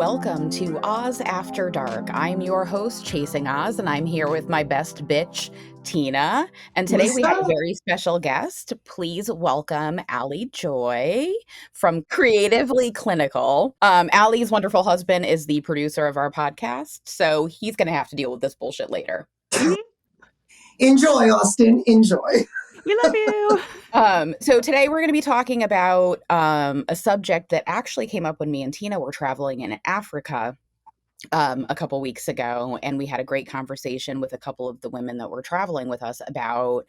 Welcome to Oz After Dark. I'm your host, Chasing Oz, and I'm here with my best bitch, Tina. And today we have a very special guest. Please welcome Allie Joy from Creatively Clinical. Allie's wonderful husband is the producer of our podcast, so he's going to have to deal with this bullshit later. Enjoy, Austin. Enjoy. We love you. So today we're going to be talking about a subject that actually came up when me and Tina were traveling in Africa a couple weeks ago, and we had a great conversation with a couple of the women that were traveling with us about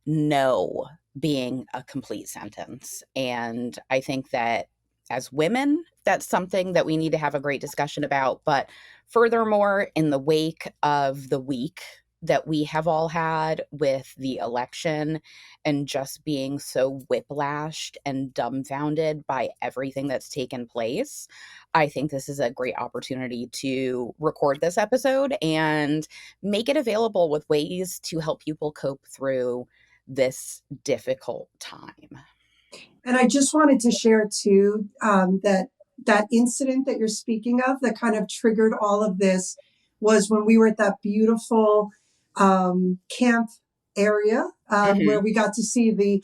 no being a complete sentence. And I think that as women, that's something that we need to have a great discussion about. But furthermore, in the wake of the week that we have all had with the election and just being so whiplashed and dumbfounded by everything that's taken place, I think this is a great opportunity to record this episode and make it available with ways to help people cope through this difficult time. And I just wanted to share too that incident that you're speaking of that kind of triggered all of this was when we were at that beautiful camp area where we got to see the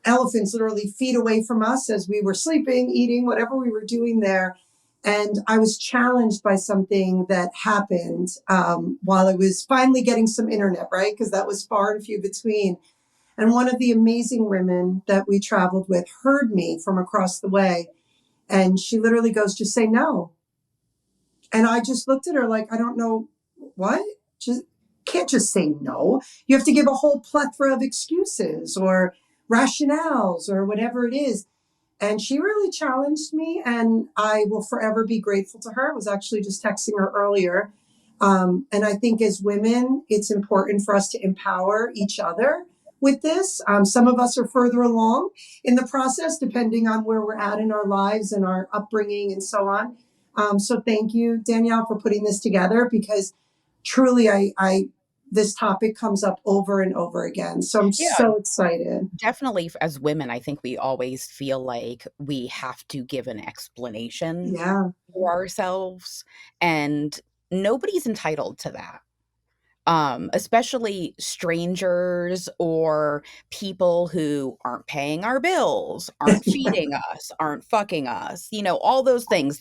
elephants literally feet away from us as we were sleeping, eating, whatever we were doing there. And I was challenged by something that happened while I was finally getting some internet, right? Because that was far and few between. And one of the amazing women that we traveled with heard me from across the way. And she literally goes, just say no. And I just looked at her like, I don't know what? Just can't just say no. You have to give a whole plethora of excuses or rationales or whatever it is. And she really challenged me, and I will forever be grateful to her. I was actually just texting her earlier. And I think as women, it's important for us to empower each other with this. Some of us are further along in the process, depending on where we're at in our lives and our upbringing and so on. So thank you, Danielle, for putting this together, because truly this topic comes up over and over again. So I'm so excited. Definitely, as women, I think we always feel like we have to give an explanation for ourselves, and nobody's entitled to that. Especially strangers or people who aren't paying our bills, aren't feeding us, aren't fucking us, all those things.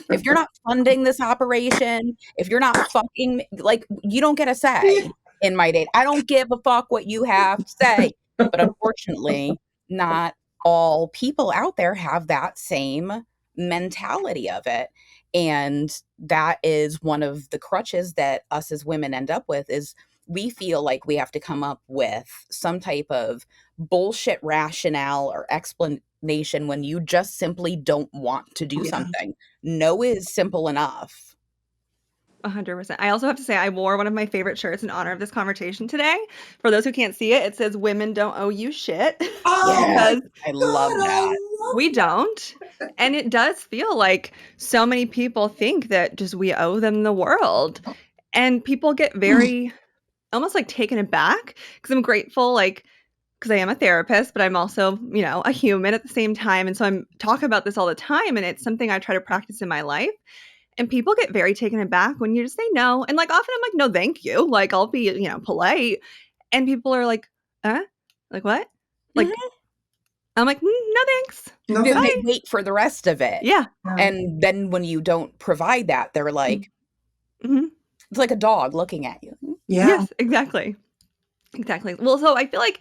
If you're not funding this operation, if you're not fucking, like, you don't get a say in my date. I don't give a fuck what you have to say. But unfortunately, not all people out there have that same mentality of it. And that is one of the crutches that us as women end up with, is we feel like we have to come up with some type of bullshit rationale or explanation when you just simply don't want to do something. No is simple enough. 100%. I also have to say I wore one of my favorite shirts in honor of this conversation today. For those who can't see it, it says "Women don't owe you shit." Yes, I love that. We don't. And it does feel like so many people think that just we owe them the world. And people get very almost like taken aback, because I'm grateful, because I am a therapist, but I'm also, a human at the same time. And so I'm talking about this all the time, and it's something I try to practice in my life. And people get very taken aback when you just say no. And often I'm like, no, thank you. I'll be, polite. And people are like, like what? I'm like, no, thanks. No, they wait for the rest of it. Yeah. And then when you don't provide that, they're like, it's like a dog looking at you. Yeah. Yes, exactly. Well, so I feel like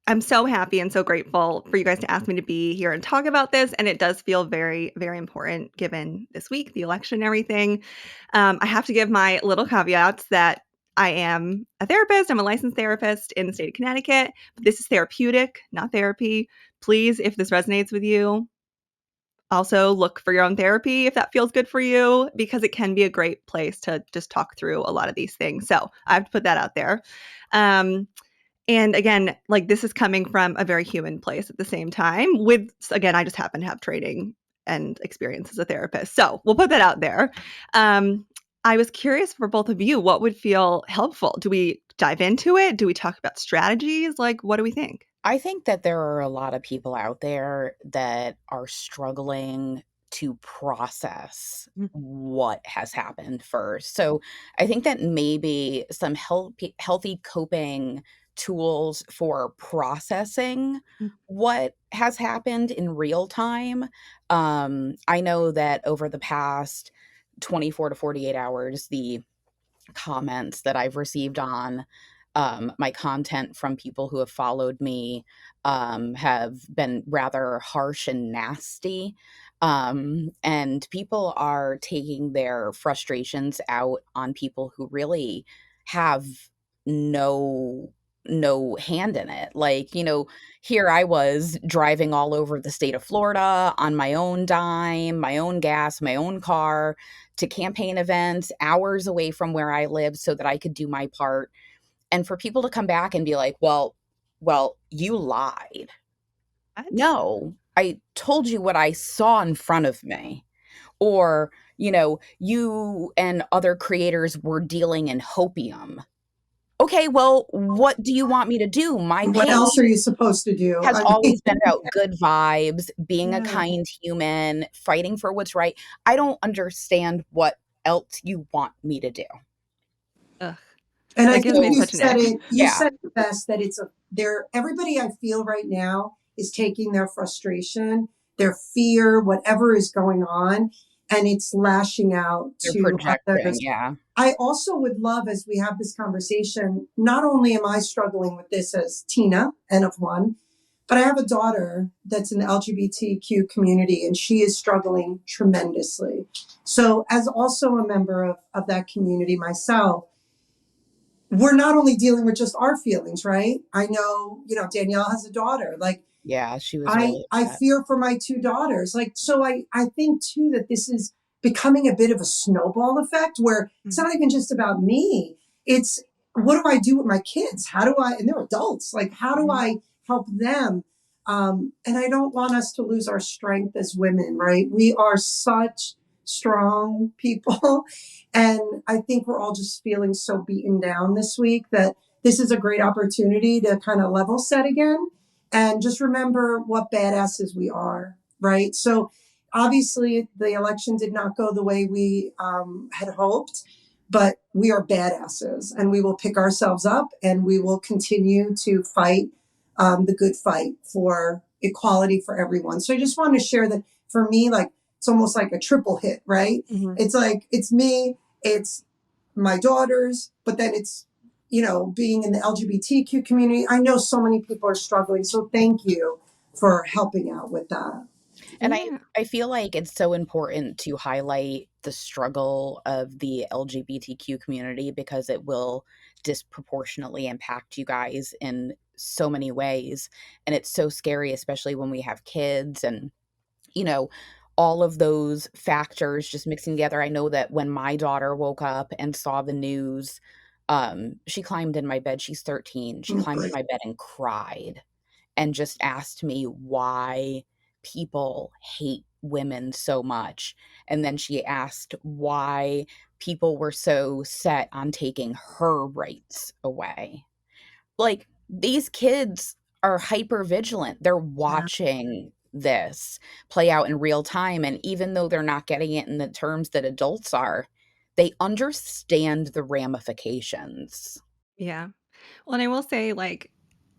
I'm so happy and so grateful for you guys to ask me to be here and talk about this. And it does feel very, very important given this week, the election and everything. I have to give my little caveats that I am a therapist. I'm a licensed therapist in the state of Connecticut. But this is therapeutic, not therapy. Please, if this resonates with you, also look for your own therapy if that feels good for you, because it can be a great place to just talk through a lot of these things. So I have to put that out there. And again, this is coming from a very human place at the same time again, I just happen to have training and experience as a therapist. So we'll put that out there. I was curious for both of you, what would feel helpful? Do we dive into it? Do we talk about strategies? What do we think? I think that there are a lot of people out there that are struggling to process Mm. what has happened first. So I think that maybe some healthy coping tools for processing Mm. what has happened in real time. I know that over the past 24 to 48 hours, the comments that I've received on my content from people who have followed me have been rather harsh and nasty. And people are taking their frustrations out on people who really have no hand in it. Like, here I was driving all over the state of Florida on my own dime, my own gas, my own car, to campaign events hours away from where I live so that I could do my part. And for people to come back and be like, well, you lied. What? No, I told you what I saw in front of me. Or, you and other creators were dealing in hopium. Okay, well, what do you want me to do? My What page else are you supposed to do? has I mean, always been about good vibes, being a yeah. kind human, fighting for what's right. I don't understand what else you want me to do. Ugh. And I That gives think me So, such an ick. you yeah, said it best that everybody I feel right now is taking their frustration, their fear, whatever is going on, and it's lashing out they're to projecting, others. yeah. I also would love, as we have this conversation, not only am I struggling with this as Tina, N of one, but I have a daughter that's in the LGBTQ community and she is struggling tremendously. So, as also a member of that community myself, we're not only dealing with just our feelings, right? I know, Danielle has a daughter. Like, Yeah, she was I really I upset. fear for my two daughters. Like, so I think too that this is becoming a bit of a snowball effect where it's Mhm. not even just about me. It's what do I do with my kids? How do I, and they're adults, like how do Mhm. I help them? And I don't want us to lose our strength as women, right? We are such strong people. And I think we're all just feeling so beaten down this week that this is a great opportunity to kind of level set again and just remember what badasses we are, right? So obviously the election did not go the way we had hoped, but we are badasses and we will pick ourselves up and we will continue to fight the good fight for equality for everyone. So I just wanted to share that for me, like it's almost like a triple hit, right? Mhm. It's like it's me, it's my daughters, but then it's being in the LGBTQ community. I know so many people are struggling. So thank you for helping out with that. And Yeah. I feel like it's so important to highlight the struggle of the LGBTQ community because it will disproportionately impact you guys in so many ways. And it's so scary, especially when we have kids and, you know, all of those factors just mixing together. I know that when my daughter woke up and saw the news, she climbed in my bed. She's 13. She Oh, climbed in great. my bed and cried and just asked me why people hate women so much. And then she asked why people were so set on taking her rights away. Like, these kids are hyper vigilant. They're Yeah. watching this play out in real time. And even though they're not getting it in the terms that adults are, they understand the ramifications. Yeah. Well, and I will say, like,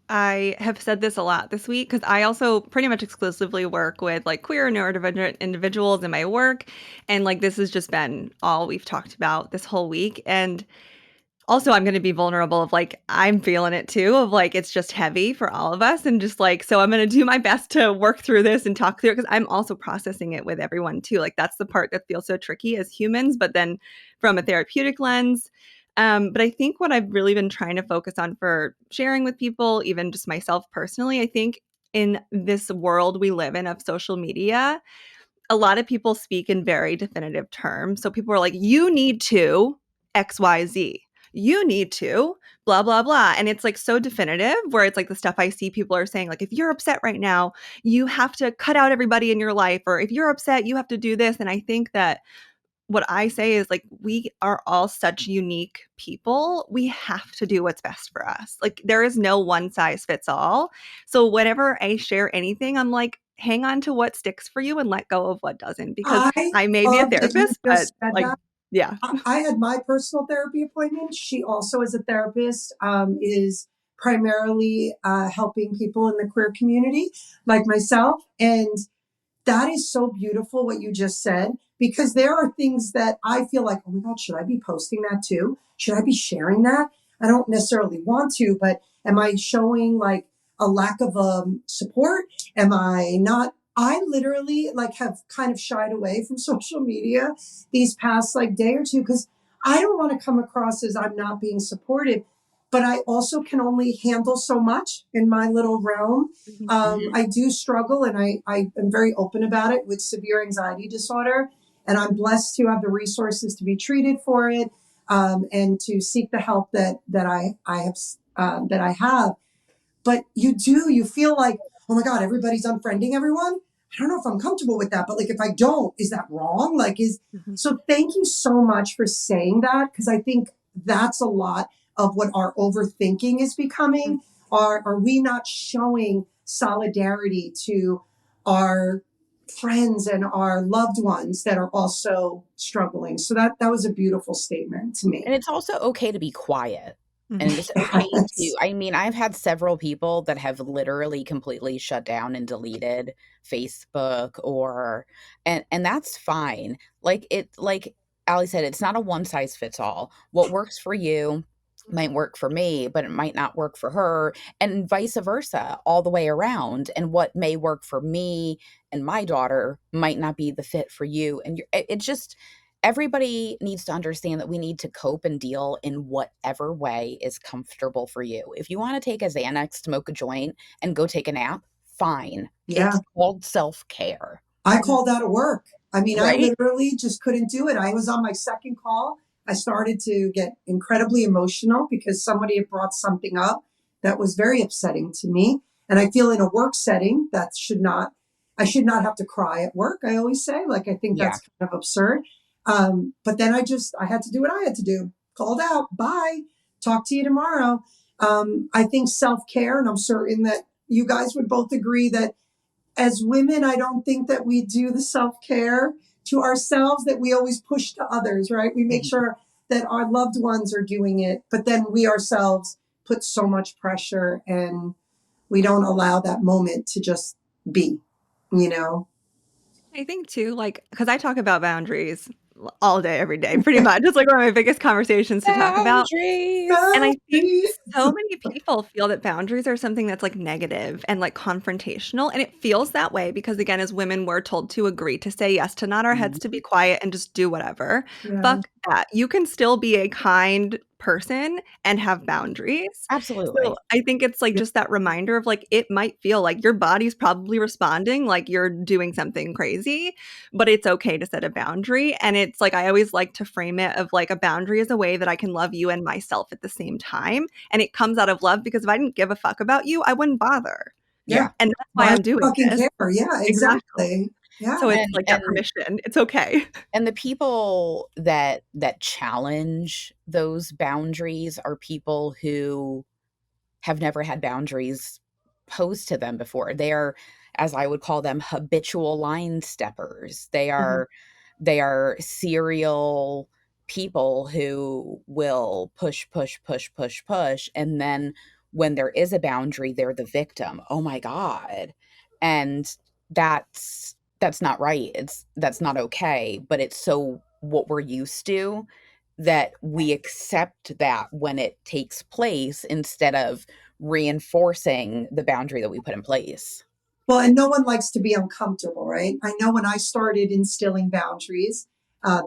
I have said this a lot this week because I also pretty much exclusively work with like queer and neurodivergent individuals in my work. And like, this has just been all we've talked about this whole week. And also, I'm going to be vulnerable of like, I'm feeling it too, of like, it's just heavy for all of us. And just like, so I'm going to do my best to work through this and talk through it because I'm also processing it with everyone too. Like, that's the part that feels so tricky as humans, but then from a therapeutic lens. But I think what I've really been trying to focus on for sharing with people, even just myself personally, I think in this world we live in of social media, a lot of people speak in very definitive terms. So people are like, you need to XYZ. You need to blah, blah, blah. And it's like so definitive where it's like the stuff I see people are saying, like, if you're upset right now, you have to cut out everybody in your life. Or if you're upset, you have to do this. And I think that what I say is like, we are all such unique people. We have to do what's best for us. Like, there is no one size fits all. So whenever I share anything, I'm like, hang on to what sticks for you and let go of what doesn't, because I I may be a love that you therapist, but just said like, that. yeah. I had my personal therapy appointment. She also is a therapist, is primarily helping people in the queer community like myself. And that is so beautiful what you just said, because there are things that I feel like, oh my God, should I be posting that too? Should I be sharing that? I don't necessarily want to, but am I showing like a lack of support? Am I not? I literally like have kind of shied away from social media these past like day or two, because I don't want to come across as I'm not being supportive, but I also can only handle so much in my little realm. Mhm. I do struggle, and I am very open about it, with severe anxiety disorder. And I'm blessed to have the resources to be treated for it, and to seek the help that I have. But you feel like, oh my God, everybody's unfriending everyone. I don't know if I'm comfortable with that, but like, if I don't, is that wrong? Mhm. So thank you so much for saying that, because I think that's a lot of what our overthinking is Mhm. becoming. Are we not showing solidarity to our friends and our loved ones that are also struggling? So that was a beautiful statement to me. And it's also okay to be quiet. Mhm. And it's okay to Yes. I mean, I've had several people that have literally completely shut down and deleted Facebook or and that's fine. Like Allie said, it's not a one size fits all. What works for you might work for me, but it might not work for her, and vice versa, all the way around. And what may work for me and my daughter might not be the fit for you. And it just everybody needs to understand that we need to cope and deal in whatever way is comfortable for you. If you want to take a Xanax, smoke a joint, and go take a nap, fine. Yeah. It's called self care, I called out of work. I mean, I right? literally just couldn't do it. I was on my second call. I started to get incredibly emotional because somebody had brought something up that was very upsetting to me. And I feel in a work setting I should not have to cry at work. I always say, like, I think Yeah. that's kind of absurd. But then I had to do what I had to do. Called out. Bye. Talk to you tomorrow. I think self care, and I'm certain that you guys would both agree that as women, I don't think that we do the self care to ourselves that we always push to others, right? We make Mhm. sure that our loved ones are doing it, but then we ourselves put so much pressure, and we don't allow that moment to just be, you know? I think too, like, because I talk about boundaries all day, every day, pretty much. It's like one of my biggest conversations to talk about. Boundaries. And I think Boundaries. so many people feel that boundaries are something that's like negative and like confrontational. And it feels that way because, again, as women, we're told to agree to say yes, to nod our heads, to be Mhm. quiet and just do whatever. Yeah. Fuck that. You can still be a kind person and have boundaries. So Absolutely. I think it's like Yeah. just that reminder of like, it might feel like your body's probably responding like you're doing something crazy, but it's okay to set a boundary. And it's like, I always like to frame it of like, a boundary is a way that I can love you and myself at the same time. And it comes out of love, because if I didn't give a fuck about you, I wouldn't bother. Yeah. Yeah. And that's why Why I'm doing fucking this. care? Yeah, Exactly. exactly. So Yeah. it's And like that and permission. It's okay. and the people that challenge those boundaries are people who have never had boundaries posed to them before. They are, as I would call them, habitual line steppers. Mhm. They are serial people who will push, push, push, push, push. And then when there is a boundary, they're the victim. Oh my God. And that's not right. That's not okay. But it's so what we're used to that we accept that when it takes place instead of reinforcing the boundary that we put in place. Well, and no one likes to be uncomfortable, right? I know when I started instilling boundaries, I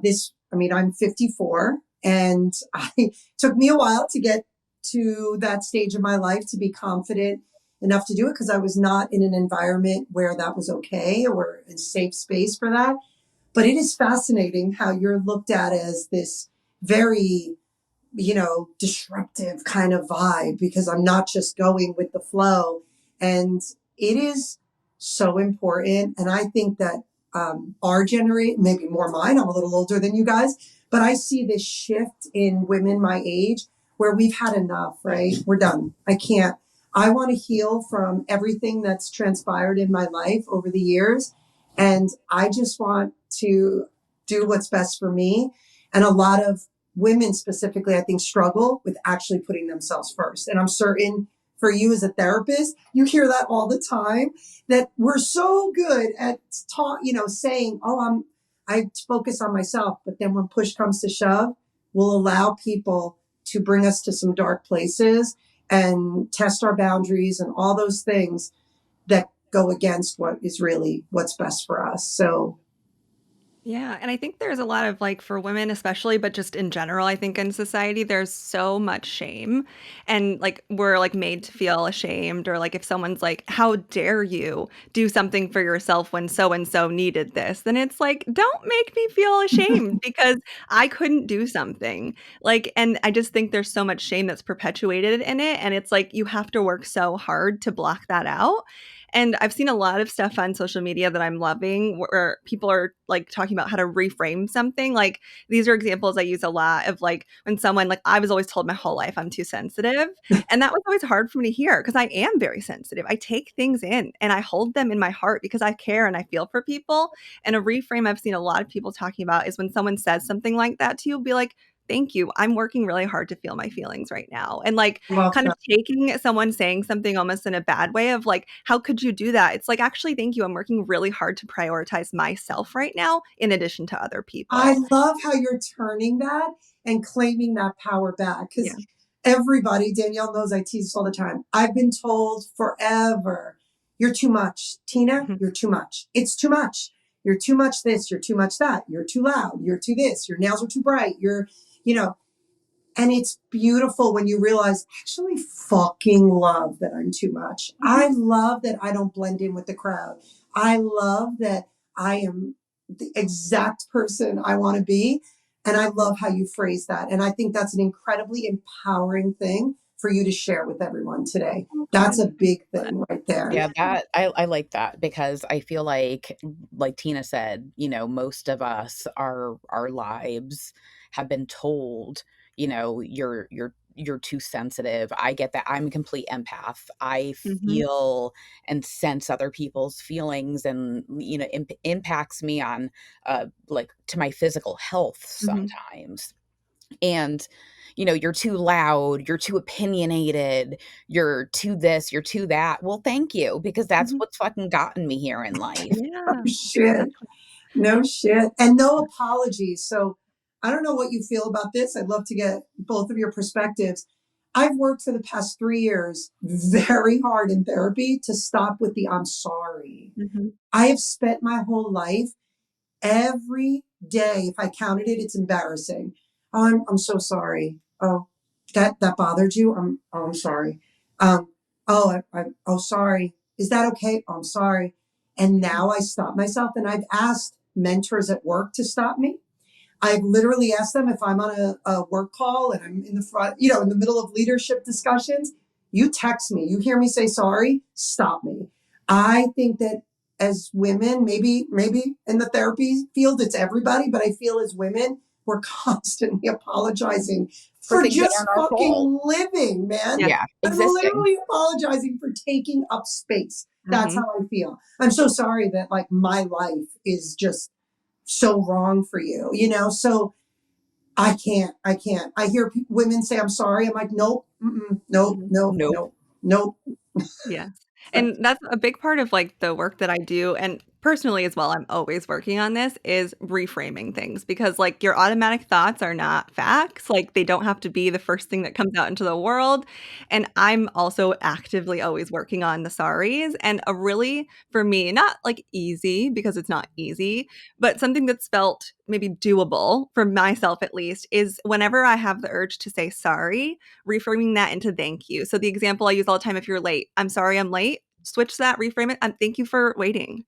mean, I'm 54, and it took me a while to get to that stage of my life to be confident enough to do it, because I was not in an environment where that was okay or a safe space for that. But it is fascinating how you're looked at as this very, disruptive kind of vibe, because I'm not just going with the flow. And it is so important. And I think that our generation, maybe more mine, I'm a little older than you guys, but I see this shift in women my age where we've had enough, right? We're done. I want to heal from everything that's transpired in my life over the years. And I just want to do what's best for me. And a lot of women specifically, I think, struggle with actually putting themselves first. And I'm certain for you as a therapist, you hear that all the time, that we're so good at saying, oh, I focus on myself. But then when push comes to shove, we'll allow people to bring us to some dark places and test our boundaries and all those things that go against what is really what's best for us. So Yeah, and I think there's a lot of like for women especially, but just in general, I think in society there's so much shame and like we're like made to feel ashamed or like if someone's like, "How dare you do something for yourself when so and so needed this?" Then it's like, "Don't make me feel ashamed because I couldn't do something." Like and I just think there's so much shame that's perpetuated in it and it's like you have to work so hard to block that out. And I've seen a lot of stuff on social media that I'm loving where people are like talking about how to reframe something. Like these are examples I use a lot of like when someone like I was always told my whole life I'm too sensitive. And that was always hard for me to hear because I am very sensitive. I take things in and I hold them in my heart because I care and I feel for people. And a reframe I've seen a lot of people talking about is when someone says something like that to you, be like, thank you. I'm working really hard to feel my feelings right now. And like love kind of that. taking someone saying something almost in a bad way of like, how could you do that? It's like, actually, thank you. I'm working really hard to prioritize myself right now in addition to other I people. love how you're turning that and claiming that power back because Yeah. everybody, Danielle knows I tease this all the time. I've been told forever, you're too much. Tina, Mhm. you're too much. It's too much. You're too much this, you're too much that. You're too loud. You're too this. Your nails are too bright. You know, and it's beautiful when you realize, I actually fucking love that I'm too much. I Mhm. love that I don't blend in with the crowd. I love that I am the exact person I want to be. And I love how you phrase that. And I think that's an incredibly empowering thing for you to share with everyone today. Oh, That's good. a big Glad. thing right there. Yeah, that I like that because I feel like Tina said, most of us our lives have been told, you're too sensitive. I get that. I'm a complete empath. I Mhm. feel and sense other people's feelings and impacts me on like to my physical health Mhm. sometimes. And you're too loud, you're too opinionated, you're too this, you're too that. Well, thank you, because that's Mhm. what's fucking gotten me here in life. Oh, Yeah, shit. exactly. No shit. And no apologies. So I don't know what you feel about this. I'd love to get both of your perspectives. I've worked for the past 3 years very hard in therapy to stop with the I'm sorry. Mhm. I have spent my whole life every day, if I counted it, it's embarrassing. Oh, I'm so sorry. Oh, that bothered you? I'm sorry. Um, oh, sorry. Is that okay? Oh, I'm sorry. And Mhm. now I stop myself and I've asked mentors at work to stop me. I've literally asked them if I'm on a work call and I'm in the front, in the middle of leadership discussions, you text me, you hear me say sorry, stop me. I think that as women, maybe in the therapy field, it's everybody, but I feel as women, we're constantly apologizing For for things that aren't just our fault. fucking living, man. Yeah. Yeah, I'm existing. literally apologizing for taking up space. That's Mhm. how I feel. I'm so sorry that like my life is just so wrong for you, So I can't. I hear women say, I'm sorry. I'm like, nope, nope, Mhm. nope, Nope. nope, nope. Yes. And that's a big part of like the work that I do and personally as well, I'm always working on this is reframing things because like your automatic thoughts are not facts. Like they don't have to be the first thing that comes out into the world. And I'm also actively always working on the sorries and a really for me, not like easy because it's not easy, but something that's felt maybe doable for myself at least is whenever I have the urge to say sorry, reframing that into thank you. So the example I use all the time if you're late, I'm sorry I'm late. Switch that, reframe it. Thank you for waiting.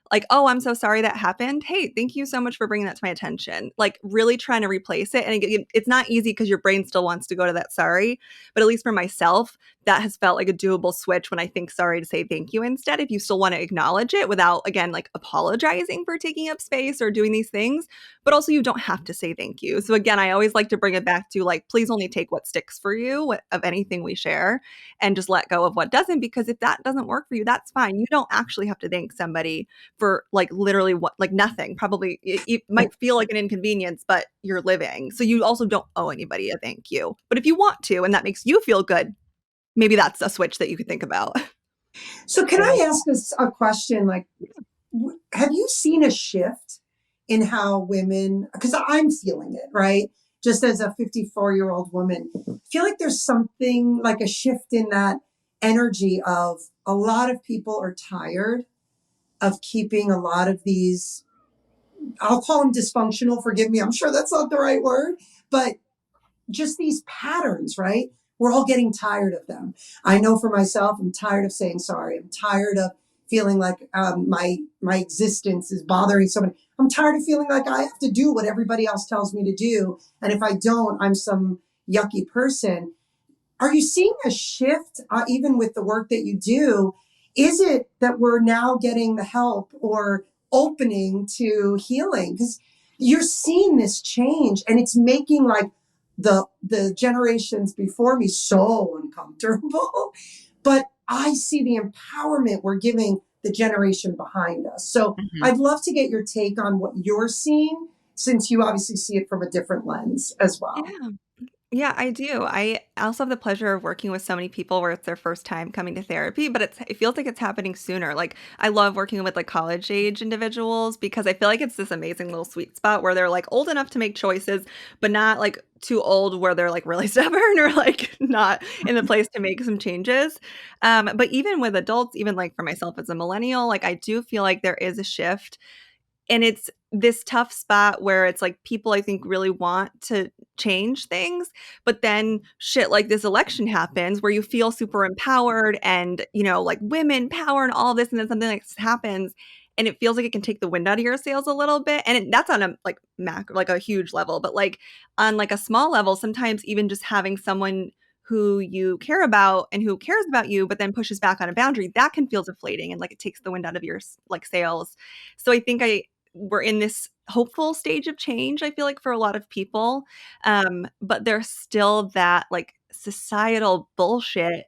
Like, oh, I'm so sorry that happened. Hey, thank you so much for bringing that to my attention. Like, really trying to replace it. And it's not easy because your brain still wants to go to that sorry. But at least for myself, that has felt like a doable switch when I think sorry to say thank you instead. If you still want to acknowledge it without, again, like apologizing for taking up space or doing these things, but also you don't have to say thank you. So again, I always like to bring it back to like, please only take what sticks for you of anything we share and just let go of what doesn't, because if that doesn't work for you, that's fine. You don't actually have to thank somebody for like literally what, like nothing. Probably it might feel like an inconvenience, but you're living. So you also don't owe anybody a thank you. But if you want to, and that makes you feel good, maybe that's a switch that you could think about. So can I ask us a question? Like, have you seen a shift in how women, because I'm feeling it, right? Just as a 54-year-old woman, I feel like there's something like a shift in that energy of a lot of people are tired of keeping a lot of these, I'll call them dysfunctional, forgive me, I'm sure that's not the right word, but just these patterns, right? We're all getting tired of them. I know for myself, I'm tired of saying sorry. I'm tired of feeling like my existence is bothering somebody. I'm tired of feeling like I have to do what everybody else tells me to do, and if I don't, I'm some yucky person. Are you seeing a shift, even with the work that you do? Is it that we're now getting the help or opening to healing? Because you're seeing this change, and it's making like the generations before me so uncomfortable. But I see the empowerment we're giving the generation behind us. So Mhm. I'd love to get your take on what you're seeing, since you obviously see it from a different lens as well. Yeah. Yeah, I do. I also have the pleasure of working with so many people where it's their first time coming to therapy, but it feels like it's happening sooner. Like I love working with like college age individuals because I feel like it's this amazing little sweet spot where they're like old enough to make choices, but not like too old where they're like really stubborn or like not in the place to make some changes. But even with adults, even like for myself as a millennial, like I do feel like there is a shift, and it's this tough spot where it's like people I think really want to change things, but then shit like this election happens where you feel super empowered and, you know, like women power and all this, and then something like this happens and it feels like it can take the wind out of your sails a little bit. And that's on a like macro, like a huge level, but like on like a small level, sometimes even just having someone who you care about and who cares about you, but then pushes back on a boundary, that can feel deflating and like it takes the wind out of your like sails. So I think we're in this hopeful stage of change, I feel like, for a lot of people. But there's still that like societal bullshit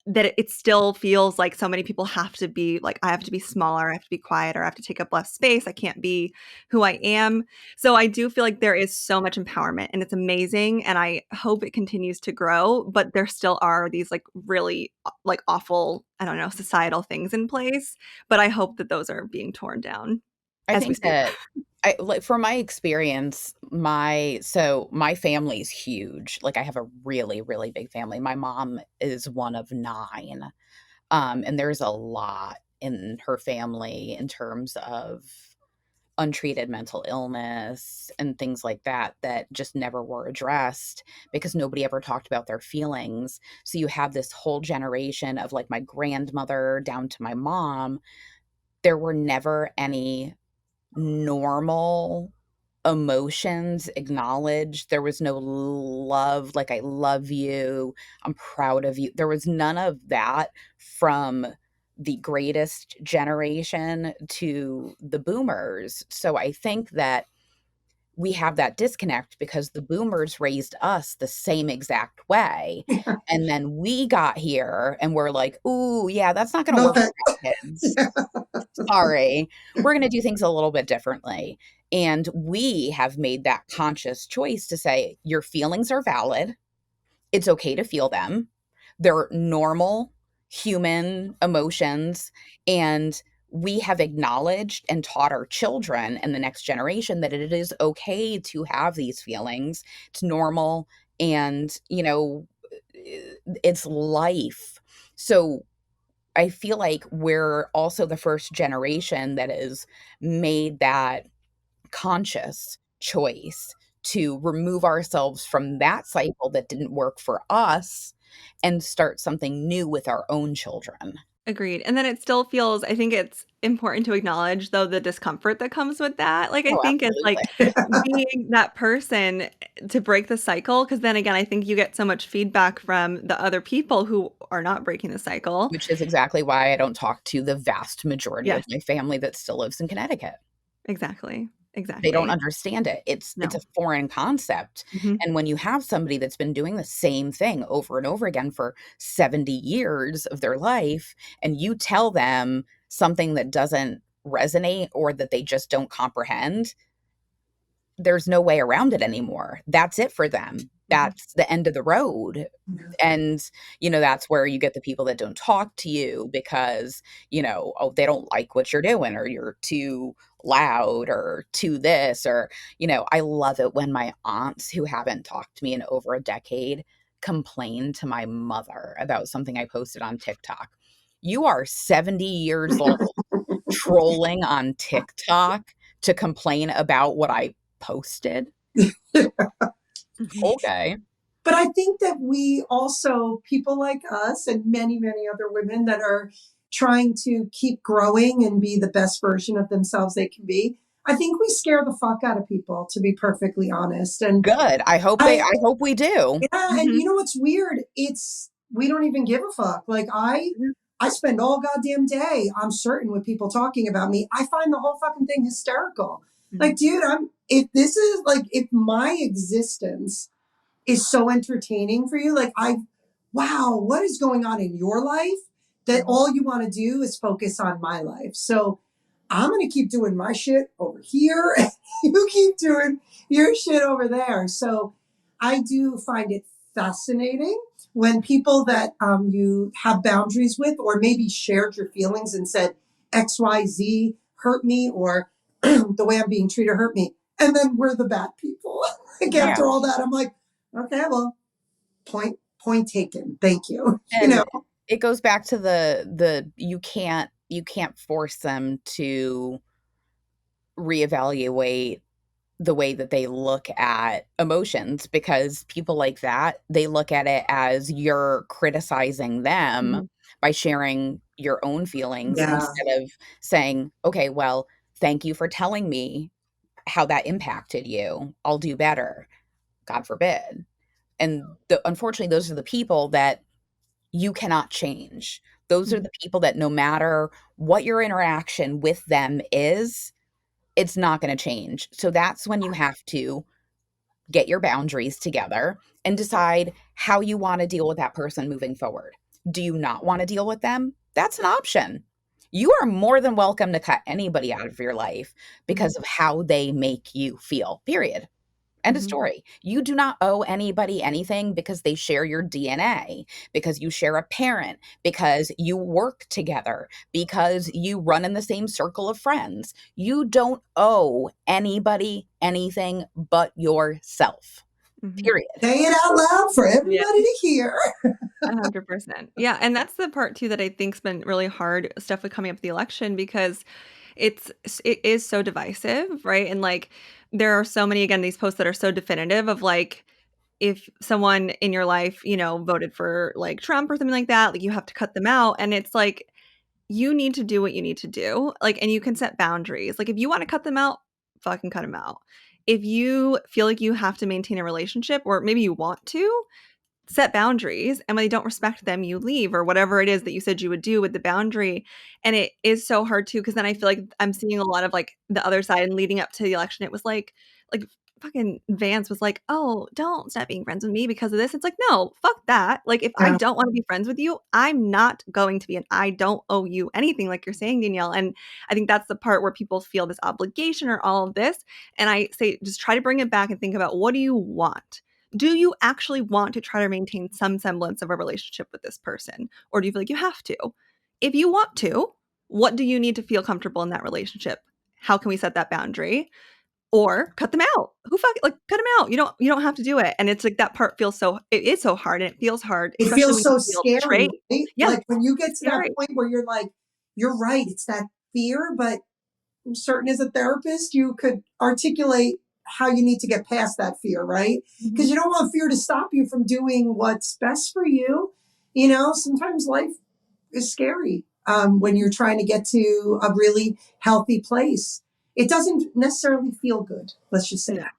that it still feels like so many people have to be like, I have to be smaller, I have to be quieter, I have to take up less space, I can't be who I am. So I do feel like there is so much empowerment and it's amazing. And I hope it continues to grow, but there still are these like really like awful, I don't know, societal things in place. But I hope that those are being torn down I as we think speak. that I like from my experience, my family's huge. Like I have a really, really big family. My mom is one of 9. And there's a lot in her family in terms of untreated mental illness and things like that that just never were addressed because nobody ever talked about their feelings. So you have this whole generation of like my grandmother down to my mom. There were never any normal emotions acknowledged. There was no love, like, "I love you, I'm proud of you." There was none of that from the greatest generation to the boomers. So I think that we have that disconnect because the boomers raised us the same exact way, and then we got here and we're like, "Ooh, yeah, that's not gonna No work for thanks. my kids. Sorry, we're gonna do things a little bit differently." And we have made that conscious choice to say, your feelings are valid. It's okay to feel them. They're normal human emotions. And we have acknowledged and taught our children and the next generation that it is okay to have these feelings. It's normal. And, it's life. So I feel like we're also the first generation that has made that conscious choice to remove ourselves from that cycle that didn't work for us and start something new with our own children. Agreed. And then it still feels, I think it's important to acknowledge though the discomfort that comes with that. Like I Oh, think it's absolutely. like being that person to break the cycle. Cause then again, I think you get so much feedback from the other people who are not breaking the cycle. Which is exactly why I don't talk to the vast majority of Yes, my family that still lives in Connecticut. exactly. They don't Exactly. understand it. It's a No. foreign concept, Mhm. and when you have somebody that's been doing the same thing over and over again for 70 years of their life, and you tell them something that doesn't resonate or that they just don't comprehend, there's no way around it anymore. That's it for them. Mhm. That's the end of the road. And, that's where you get the people that don't talk to you because, oh, they don't like what you're doing or you're too loud or too this or, I love it when my aunts who haven't talked to me in over a decade complain to my mother about something I posted on TikTok. You are 70 years old trolling on TikTok to complain about what I posted? Mhm. Okay. But I think that we also, people like us and many, many other women that are trying to keep growing and be the best version of themselves they can be, I think we scare the fuck out of people, to be perfectly honest. And Good. I, I hope we do. yeah, and Mhm. you know what's weird? It's we don't even give a fuck. Like Mhm. I spend all goddamn day, I'm certain, with people talking about me. I find the whole fucking thing hysterical. Like, Mhm. dude, if this is like if my existence is so entertaining for you. Like, wow, what is going on in your life that Mhm. all you want to do is focus on my life? So I'm going to keep doing my shit over here, and you keep doing your shit over there. So I do find it fascinating when people that you have boundaries with, or maybe shared your feelings and said, XYZ hurt me, or the way I'm being treated hurt me. And then we're the bad people. Like Yeah. after all that, I'm like, okay, well, point taken. Thank you. You And know, it goes back to the you can't force them to reevaluate the way that they look at emotions because people like that, they look at it as you're criticizing them Mhm. by sharing your own feelings yeah, instead of saying, "Okay, well, thank you for telling me how that impacted you. I'll do better." God forbid. And unfortunately, those are the people that you cannot change. Those are Mhm. the people that no matter what your interaction with them is, it's not going to change. So that's when you have to get your boundaries together and decide how you want to deal with that person moving forward. Do you not want to deal with them? That's an option. You are more than welcome to cut anybody out of your life because Mhm. of how they make you feel, period. End of Mhm. story. You do not owe anybody anything because they share your DNA, because you share a parent, because you work together, because you run in the same circle of friends. You don't owe anybody anything but yourself. Mhm. Period. say it out loud for Yeah. everybody to hear. 100%. Yeah, and that's the part too that I think's been really hard stuff with coming up with the election because it is so divisive, right? And like there are so many again these posts that are so definitive of like if someone in your life, voted for like Trump or something like that, like you have to cut them out and it's like you need to do what you need to do. Like and you can set boundaries. Like if you want to cut them out, fucking cut them out. If you feel like you have to maintain a relationship or maybe you want to, set boundaries, and when they don't respect them you leave or whatever it is that you said you would do with the boundary. And it is so hard too because then I feel like I'm seeing a lot of like the other side and leading up to the election it was like fucking Vance was like, oh, don't stop being friends with me because of this. It's like, no, fuck that. Like if I Yeah, don't want to be friends with you, I'm not going to be, and I don't owe you anything like you're saying, Danielle. And I think that's the part where people feel this obligation or all of this. And I say just try to bring it back and think about, what do you want? Do you actually want to try to maintain some semblance of a relationship with this person? Or do you feel like you have to? If you want to, what do you need to feel comfortable in that relationship? How can we set that boundary? Or cut them out. Who fuck like cut them out. You don't have to do it. And it's like that part feels so it is so hard and it feels hard, it especially feels when you so feel scary, betrayed. right? Yes, Like when you get it's to that scary. point where you're like, you're right, it's that fear, but I'm certain as a therapist, you could articulate how you need to get past that fear, right? Because Mhm. you don't want fear to stop you from doing what's best for you. You know, sometimes life is scary. when you're trying to get to a really healthy place. It doesn't necessarily feel good. Let's just say No, that.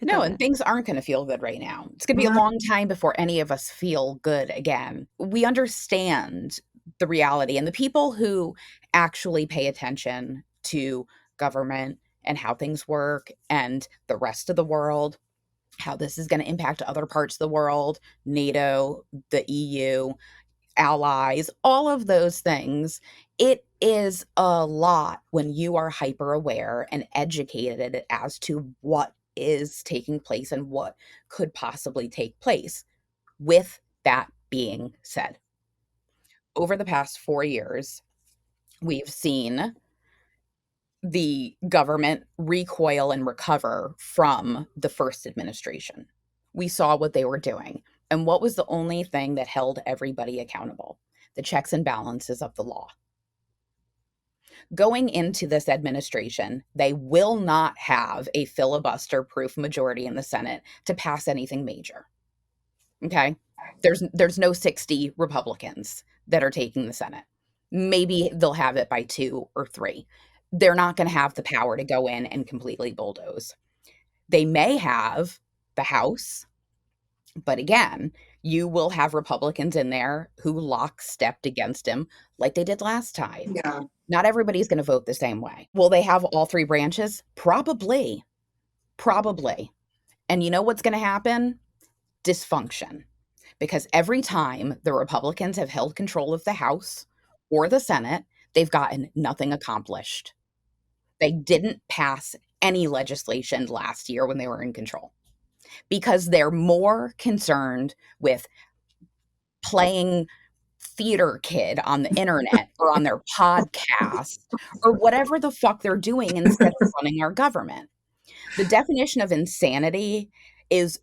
it No, and doesn't. things aren't going to feel good right now. It's going to be a Right. long time before any of us feel good again. We understand the reality, and the people who actually pay attention to government and how things work and the rest of the world, how this is going to impact other parts of the world, NATO, the EU, allies, all of those things. It is a lot when you are hyper aware and educated as to what is taking place and what could possibly take place. With that being said, over the past 4 years, we've seen the government recoil and recover from the first administration. We saw what they were doing. And what was the only thing that held everybody accountable? The checks and balances of the law. Going into this administration, they will not have a filibuster proof majority in the Senate to pass anything major. Okay? There's no 60 Republicans that are taking the Senate. Maybe they'll have it by 2 or 3. They're not going to have the power to go in and completely bulldoze. They may have the House, but again, you will have Republicans in there who lockstepped against him like they did last time. Yeah. Not everybody's going to vote the same way. Will they have all 3 branches? Probably. Probably. And you know what's going to happen? Dysfunction. Because every time the Republicans have held control of the House or the Senate, they've gotten nothing accomplished. They didn't pass any legislation last year when they were in control because they're more concerned with playing theater kid on the internet or on their podcast or whatever the fuck they're doing instead of running our government. The definition of insanity is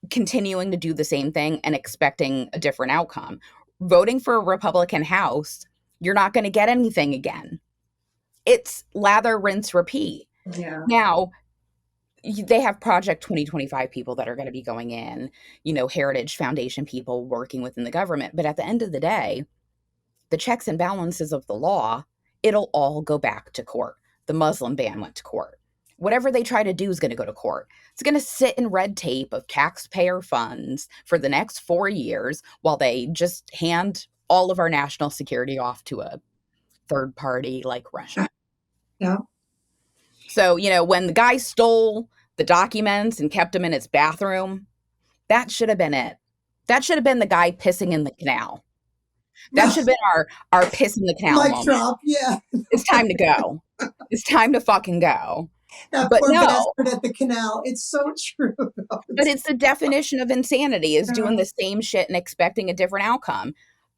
continuing to do the same thing and expecting a different outcome. Voting for a Republican House, you're not going to get anything again. It's lather, rinse, repeat. Yeah. Now, they have Project 2025 people that are going to be going in, Heritage Foundation people working within the government. But at the end of the day, the checks and balances of the law, it'll all go back to court. The Muslim ban went to court. Whatever they try to do is going to go to court. It's going to sit in red tape of taxpayer funds for the next 4 years while they just hand all of our national security off to a third party like Russia. Yeah. So, when the guy stole the documents and kept them in his bathroom, that should have been it. That should have been the guy pissing in the canal. That should have been our piss in the canal Mic moment. drop. Yeah. It's time to go. It's time to fucking go. That But poor no. bastard at the canal. It's so true. But it's the definition of insanity is doing the same shit and expecting a different outcome.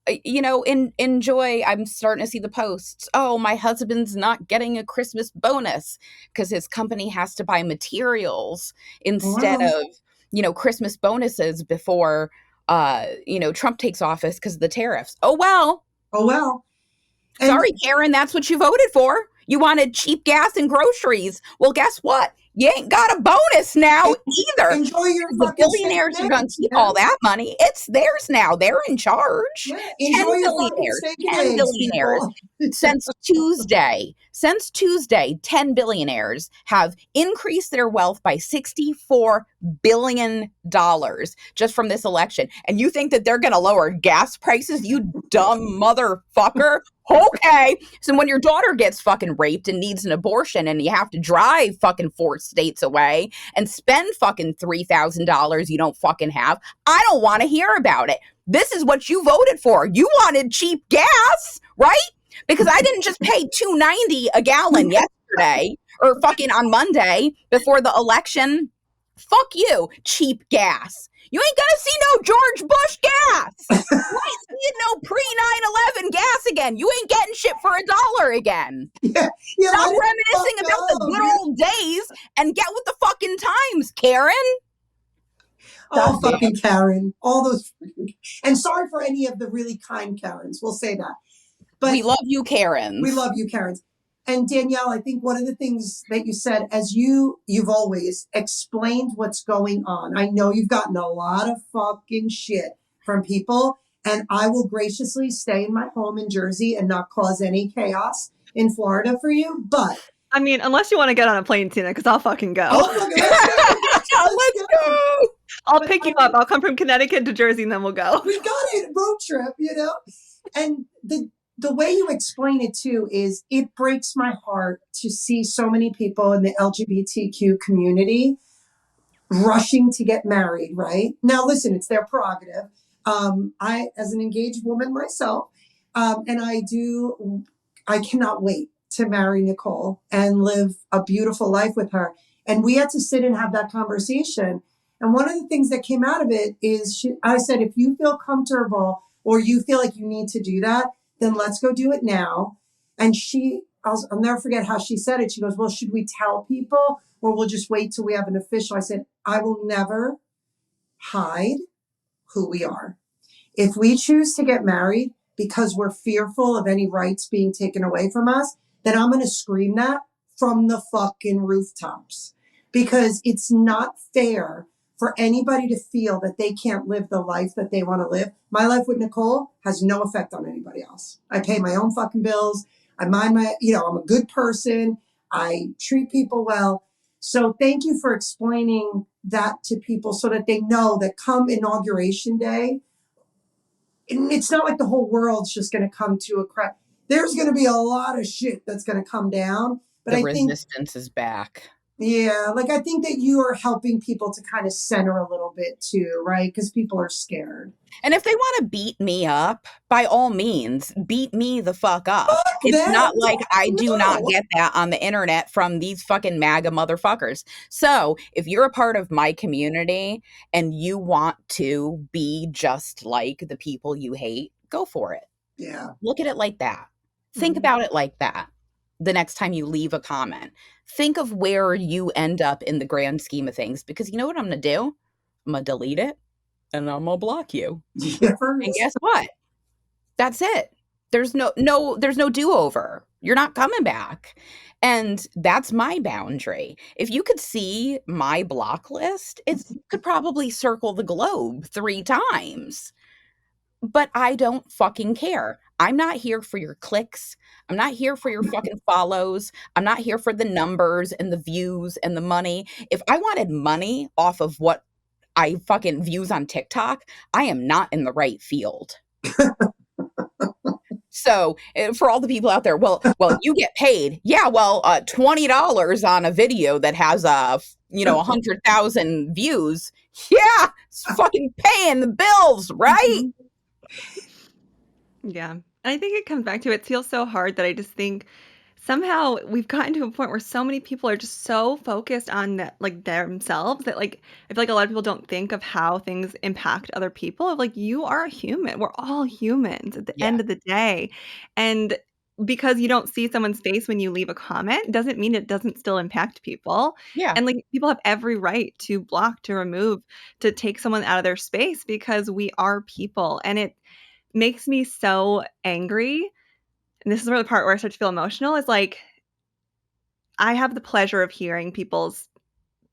In Joy, I'm starting to see the posts. Oh, my husband's not getting a Christmas bonus because his company has to buy materials instead of, Christmas bonuses before, Trump takes office because of the tariffs. Oh, well. Oh, well. And sorry, Karen, that's what you voted for. You wanted cheap gas and groceries. Well, guess what? You ain't got a bonus now either. enjoy your The fucking billionaires steak are going to eggs, keep yeah. all that money. It's theirs now. They're in charge. Yeah, 10 enjoy your fucking billionaires. steak and 10 eggs, billionaires. people. Since Tuesday, 10 billionaires have increased their wealth by $64 billion just from this election. And you think that they're going to lower gas prices, you dumb motherfucker? Okay. So when your daughter gets fucking raped and needs an abortion and you have to drive fucking 4 states away and spend fucking $3,000 you don't fucking have, I don't want to hear about it. This is what you voted for. You wanted cheap gas, right? Because I didn't just pay $2.90 a gallon yesterday or fucking on Monday before the election. Fuck you, cheap gas. You ain't gonna see no George Bush gas. You ain't seeing no pre-9/11 gas again. You ain't getting shit for $1 again. Yeah, stop reminiscing about the good old days and get with the fucking times, Karen. Oh, fucking Karen. All those. And sorry for any of the really kind Karens. We'll say that. But we love you, Karens. We love you, Karens. And Danielle, I think one of the things that you said, as you've always explained what's going on. I know you've gotten a lot of fucking shit from people And I will graciously stay in my home in Jersey and not cause any chaos in Florida for you. But I mean, unless you want to get on a plane, Tina, because I'll fucking go. oh, look, let's go. Let's go. I'll But pick you up. I'll come from Connecticut to Jersey, and then we'll go. We got it, road trip, you know. And the way you explain it too is it breaks my heart to see so many people in the LGBTQ community rushing to get married, right? Now, listen, it's their prerogative. I, as an engaged woman myself, and I cannot wait to marry Nicole and live a beautiful life with her. And we had to sit and have that conversation. And one of the things that came out of it is I said, if you feel comfortable or you feel like you need to do that, then let's go do it now. And I'll never forget how she said it. She goes, well, should we tell people or we'll just wait till we have an official? I said, I will never hide who we are. If we choose to get married because we're fearful of any rights being taken away from us, then I'm going to scream that from the fucking rooftops because it's not fair for anybody to feel that they can't live the life that they want to live. My life with Nicole has no effect on anybody else. I pay my own fucking bills. I mind I'm a good person. I treat people well. So thank you for explaining that to people so that they know that come inauguration day, it's not like the whole world's just going to come to a crash. There's going to be a lot of shit that's going to come down. But The I think, resistance is back. yeah, like I think that you are helping people to kind of center a little bit too, right? Because people are scared. And if they want to beat me up, by all means, beat me the fuck up. Fuck It's them. not like I do not No. get that on the internet from these fucking MAGA motherfuckers. So if you're a part of my community and you want to be just like the people you hate, go for it. Yeah. Look at it like that. Think about it like that. The next time you leave a comment, think of where you end up in the grand scheme of things, because you know what I'm going to do? I'm going to delete it and I'm going to block you. Yes. And guess what? That's it. There's no do-over. You're not coming back. And that's my boundary. If you could see my block list, it could probably circle the globe 3 times. But I don't fucking care. I'm not here for your clicks. I'm not here for your fucking follows. I'm not here for the numbers and the views and the money. If I wanted money off of what I fucking views on TikTok, I am not in the right field. So for all the people out there, well, you get paid. Yeah, well, $20 on a video that has 100,000 views. Yeah, it's fucking paying the bills, right? Yeah. And I think it comes back to it feels so hard that I just think somehow we've gotten to a point where so many people are just so focused on that, like themselves that like I feel like a lot of people don't think of how things impact other people. Of like you are a human. We're all humans at the Yeah, end of the day. And because you don't see someone's face when you leave a comment doesn't mean it doesn't still impact people. yeah. And like people have every right to block, to remove, to take someone out of their space because we are people. And it makes me so angry. And this is where the part where I start to feel emotional is like I have the pleasure of hearing people's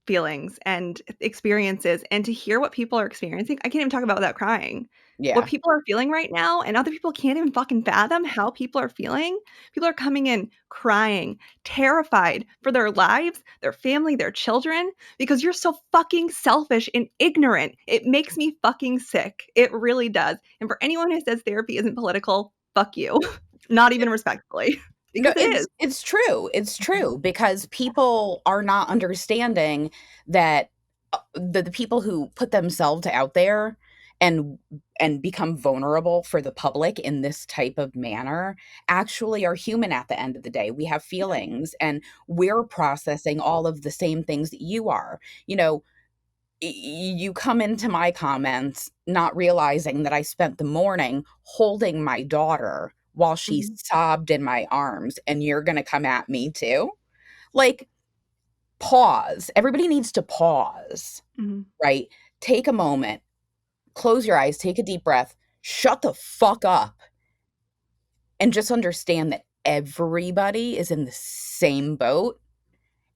feelings and experiences and to hear what people are experiencing. I can't even talk about without crying. What Yeah. people are feeling right now and other people can't even fucking fathom how people are feeling. People are coming in crying, terrified for their lives, their family, their children because you're so fucking selfish and ignorant. It makes me fucking sick. It really does. And for anyone who says therapy isn't political, fuck you. Not even respectfully. No, Because it is. it's true. It's true because people are not understanding that the people who put themselves out there and become vulnerable for the public in this type of manner actually are human at the end of the day. We have feelings and we're processing all of the same things that you are. You know, you come into my comments not realizing that I spent the morning holding my daughter while she Mhm. sobbed in my arms, and you're going to come at me too? Like, pause. Everybody needs to pause, Mhm. right? Take a moment, close your eyes, take a deep breath, shut the fuck up, and just understand that everybody is in the same boat,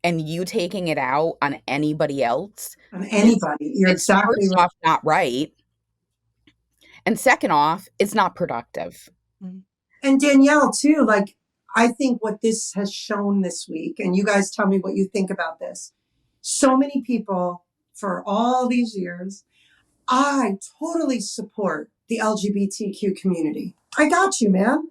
and you taking it out on anybody else On is anybody. You're it's exactly first right. off not right. And second off, it's not productive. And Danielle, too, like, I think what this has shown this week, and you guys tell me what you think about this. So many people for all these years, I totally support the LGBTQ community. I got you, man.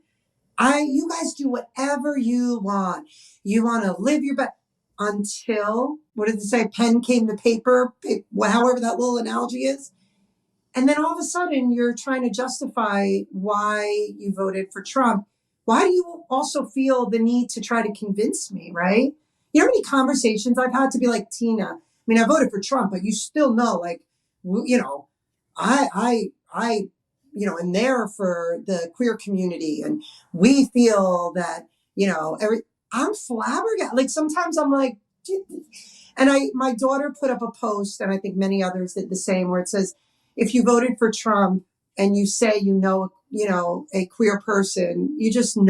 You guys do whatever you want. You want to live your best until, what did it say? Pen came to paper, however that little analogy is. And then all of a sudden, you're trying to justify why you voted for Trump. Why do you also feel the need to try to convince me, right? You know how many conversations I've had to be like, Tina, I mean, I voted for Trump, but you still know, like, you know, I, am there for the queer community, and we feel that, I'm flabbergasted. Like, sometimes I'm like, and my daughter put up a post, and I think many others did the same, where it says, if you voted for Trump and you say a queer person, you just You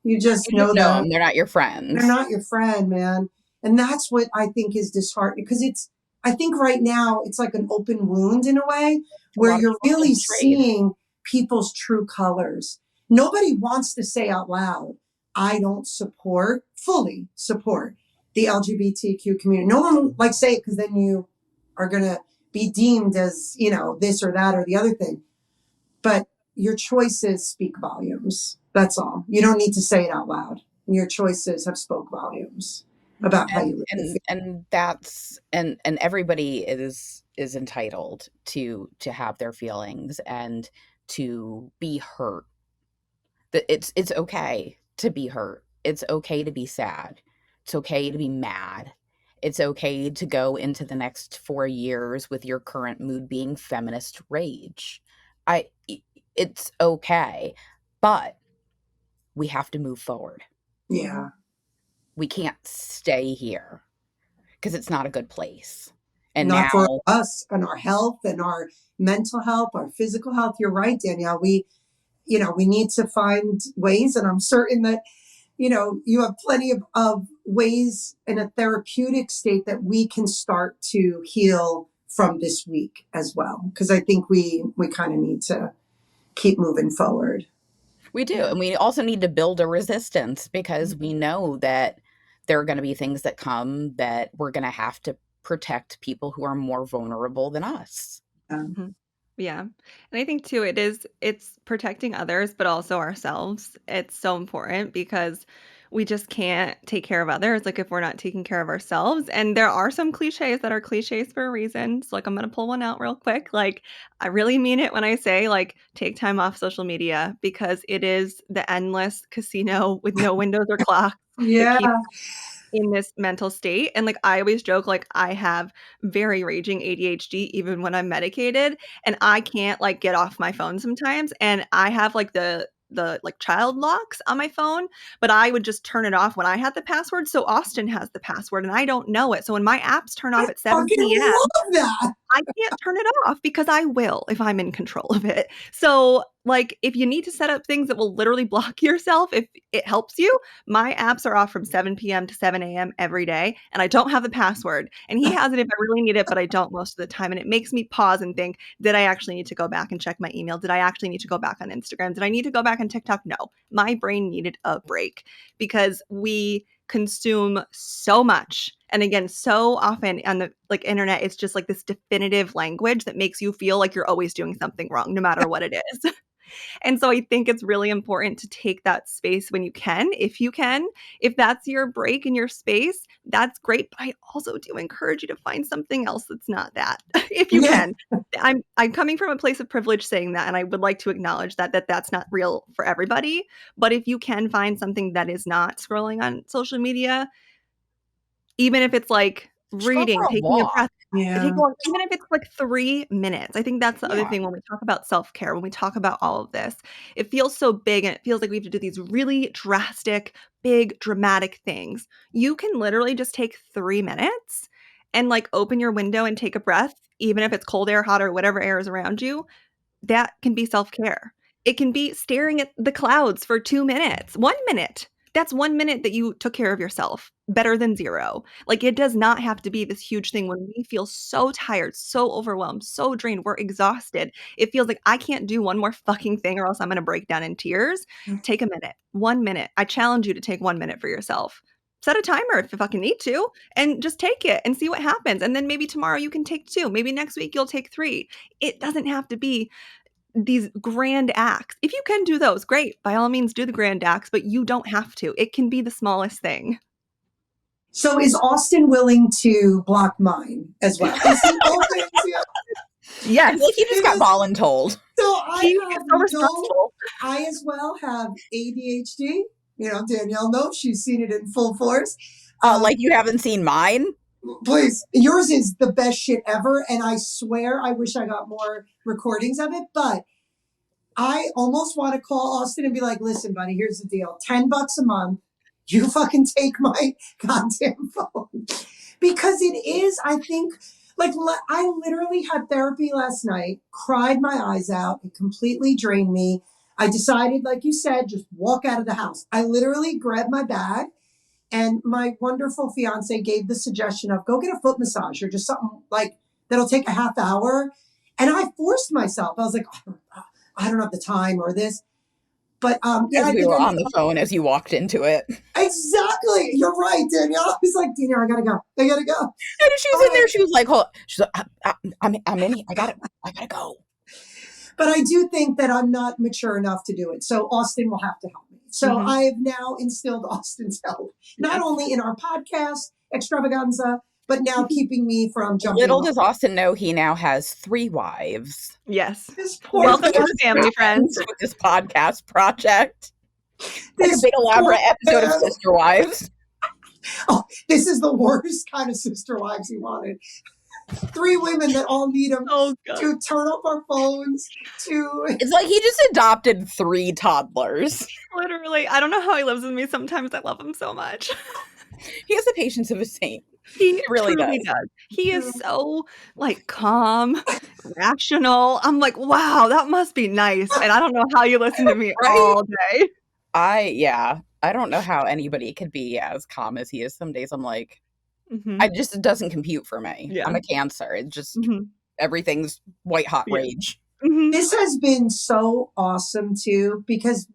know just know that them. They're not your they're friends. not your friend, man. And that's what I think is disheartening, because I think right now it's like an open wound in a way, A where lot of you're people feel really betrayed. seeing people's true colors. Nobody wants to say out loud, I don't fully support the LGBTQ community. No one like say it, because then you are going to be deemed as, this or that or the other thing. But your choices speak volumes. That's all. You don't need to say it out loud. Your choices have spoke volumes about how you live. And that's and everybody is entitled to have their feelings and to be hurt. It's okay to be hurt. It's okay to be sad. It's okay to be mad. It's okay to go into the next 4 years with your current mood being feminist rage. I it's okay. But we have to move forward. Yeah. We can't stay here because it's not a good place. And Not for now us and our health and our mental health, our physical health. You're right, Danielle. We need to find ways, and I'm certain that, you have plenty of ways in a therapeutic state that we can start to heal from this week as well. Because I think we kind of need to keep moving forward. we do. Yeah. And we also need to build a resistance because we know that there are going to be things that come that we're going to have to protect people who are more vulnerable than us. Mhm. Yeah. And I think too, it's protecting others, but also ourselves. It's so important because we just can't take care of others, like if we're not taking care of ourselves. And there are some cliches that are cliches for a reason. So like I'm gonna pull one out real quick. Like I really mean it when I say like take time off social media, because it is the endless casino with no windows or clocks that Yeah. keeps in this mental state. And like I always joke, like I have very raging ADHD even when I'm medicated, and I can't like get off my phone sometimes. And I have like the like child locks on my phone, but I would just turn it off when I had the password. So Austin has the password and I don't know it. So when my apps turn I off at 7 fucking p.m., love that. I can't turn it off because I will if I'm in control of it. So, like, if you need to set up things that will literally block yourself, if it helps you, my apps are off from 7 p.m. to 7 a.m. every day, and I don't have the password. And he has it if I really need it, but I don't most of the time. And it makes me pause and think, did I actually need to go back and check my email? Did I actually need to go back on Instagram? Did I need to go back on TikTok? No. My brain needed a break because we consume so much, and again so often on the like internet, it's just like this definitive language that makes you feel like you're always doing something wrong no matter what it is. And so I think it's really important to take that space when you can, if you can. If that's your break in your space, that's great. But I also do encourage you to find something else that's not that, if you Yeah. can. I'm coming from a place of privilege saying that, and I would like to acknowledge that's not real for everybody. But if you can find something that is not scrolling on social media, even if it's like Just go for reading, a taking a walk. breath, Yeah. even if it's like 3 minutes. I think that's the other Yeah. thing when we talk about self-care, when we talk about all of this. It feels so big and it feels like we have to do these really drastic, big, dramatic things. You can literally just take 3 minutes and like open your window and take a breath, even if it's cold air, hot, or whatever air is around you. That can be self-care. It can be staring at the clouds for 2 minutes, 1 minute. That's 1 minute that you took care of yourself, better than 0. Like, it does not have to be this huge thing when we feel so tired, so overwhelmed, so drained, we're exhausted. It feels like I can't do one more fucking thing or else I'm gonna break down in tears. Take a minute, 1 minute. I challenge you to take 1 minute for yourself. Set a timer if you fucking need to, and just take it and see what happens. And then maybe tomorrow you can take 2. Maybe next week you'll take 3. It doesn't have to be these grand acts. If you can do those, great. By all means, do the grand acts, but you don't have to. It can be the smallest thing. So is Austin willing to block mine as well? Is he open to? Yes. Well, he just got voluntold. So He is so resourceful. I as well have ADHD. You know, Danielle knows, she's seen it in full force. Like you haven't seen mine? Please, yours is the best shit ever. And I swear, I wish I got more recordings of it. But I almost want to call Austin and be like, listen, buddy, here's the deal. $10 a month. You fucking take my goddamn phone. Because it is, I think, like, I literally had therapy last night, cried my eyes out. It completely drained me. I decided, like you said, just walk out of the house. I literally grabbed my bag, and my wonderful fiance gave the suggestion of go get a foot massage or just something like that'll take a half hour. And I forced myself. I was like, oh, I don't have the time or this. But yeah, we were on the phone as you walked into it. Exactly. You're right, Danielle. I was like, Danielle, I gotta go. And she was in there. She was like, hold on. She's like, I'm in here. I gotta go. But I do think that I'm not mature enough to do it. So Austin will have to help me. So I have now instilled Austin's help, not only in our podcast extravaganza, but now keeping me from jumping. Little does Austin know he now has 3 wives. Yes. Welcome to the family, friends. With this podcast project. Like a big elaborate episode of Sister Wives. Oh, this is the worst kind of Sister Wives he wanted. 3 women that all need him to turn off our phones. It's like he just adopted 3 toddlers. Literally. I don't know how he lives with me. Sometimes I love him so much. He has the patience of a saint. He really does. He is so like calm, rational. I'm like, wow, that must be nice. And I don't know how you listen to me all day. I don't know how anybody could be as calm as he is. Some days I'm like, it doesn't compute for me. Yeah. I'm a Cancer. It's just everything's white hot rage. This has been so awesome too, because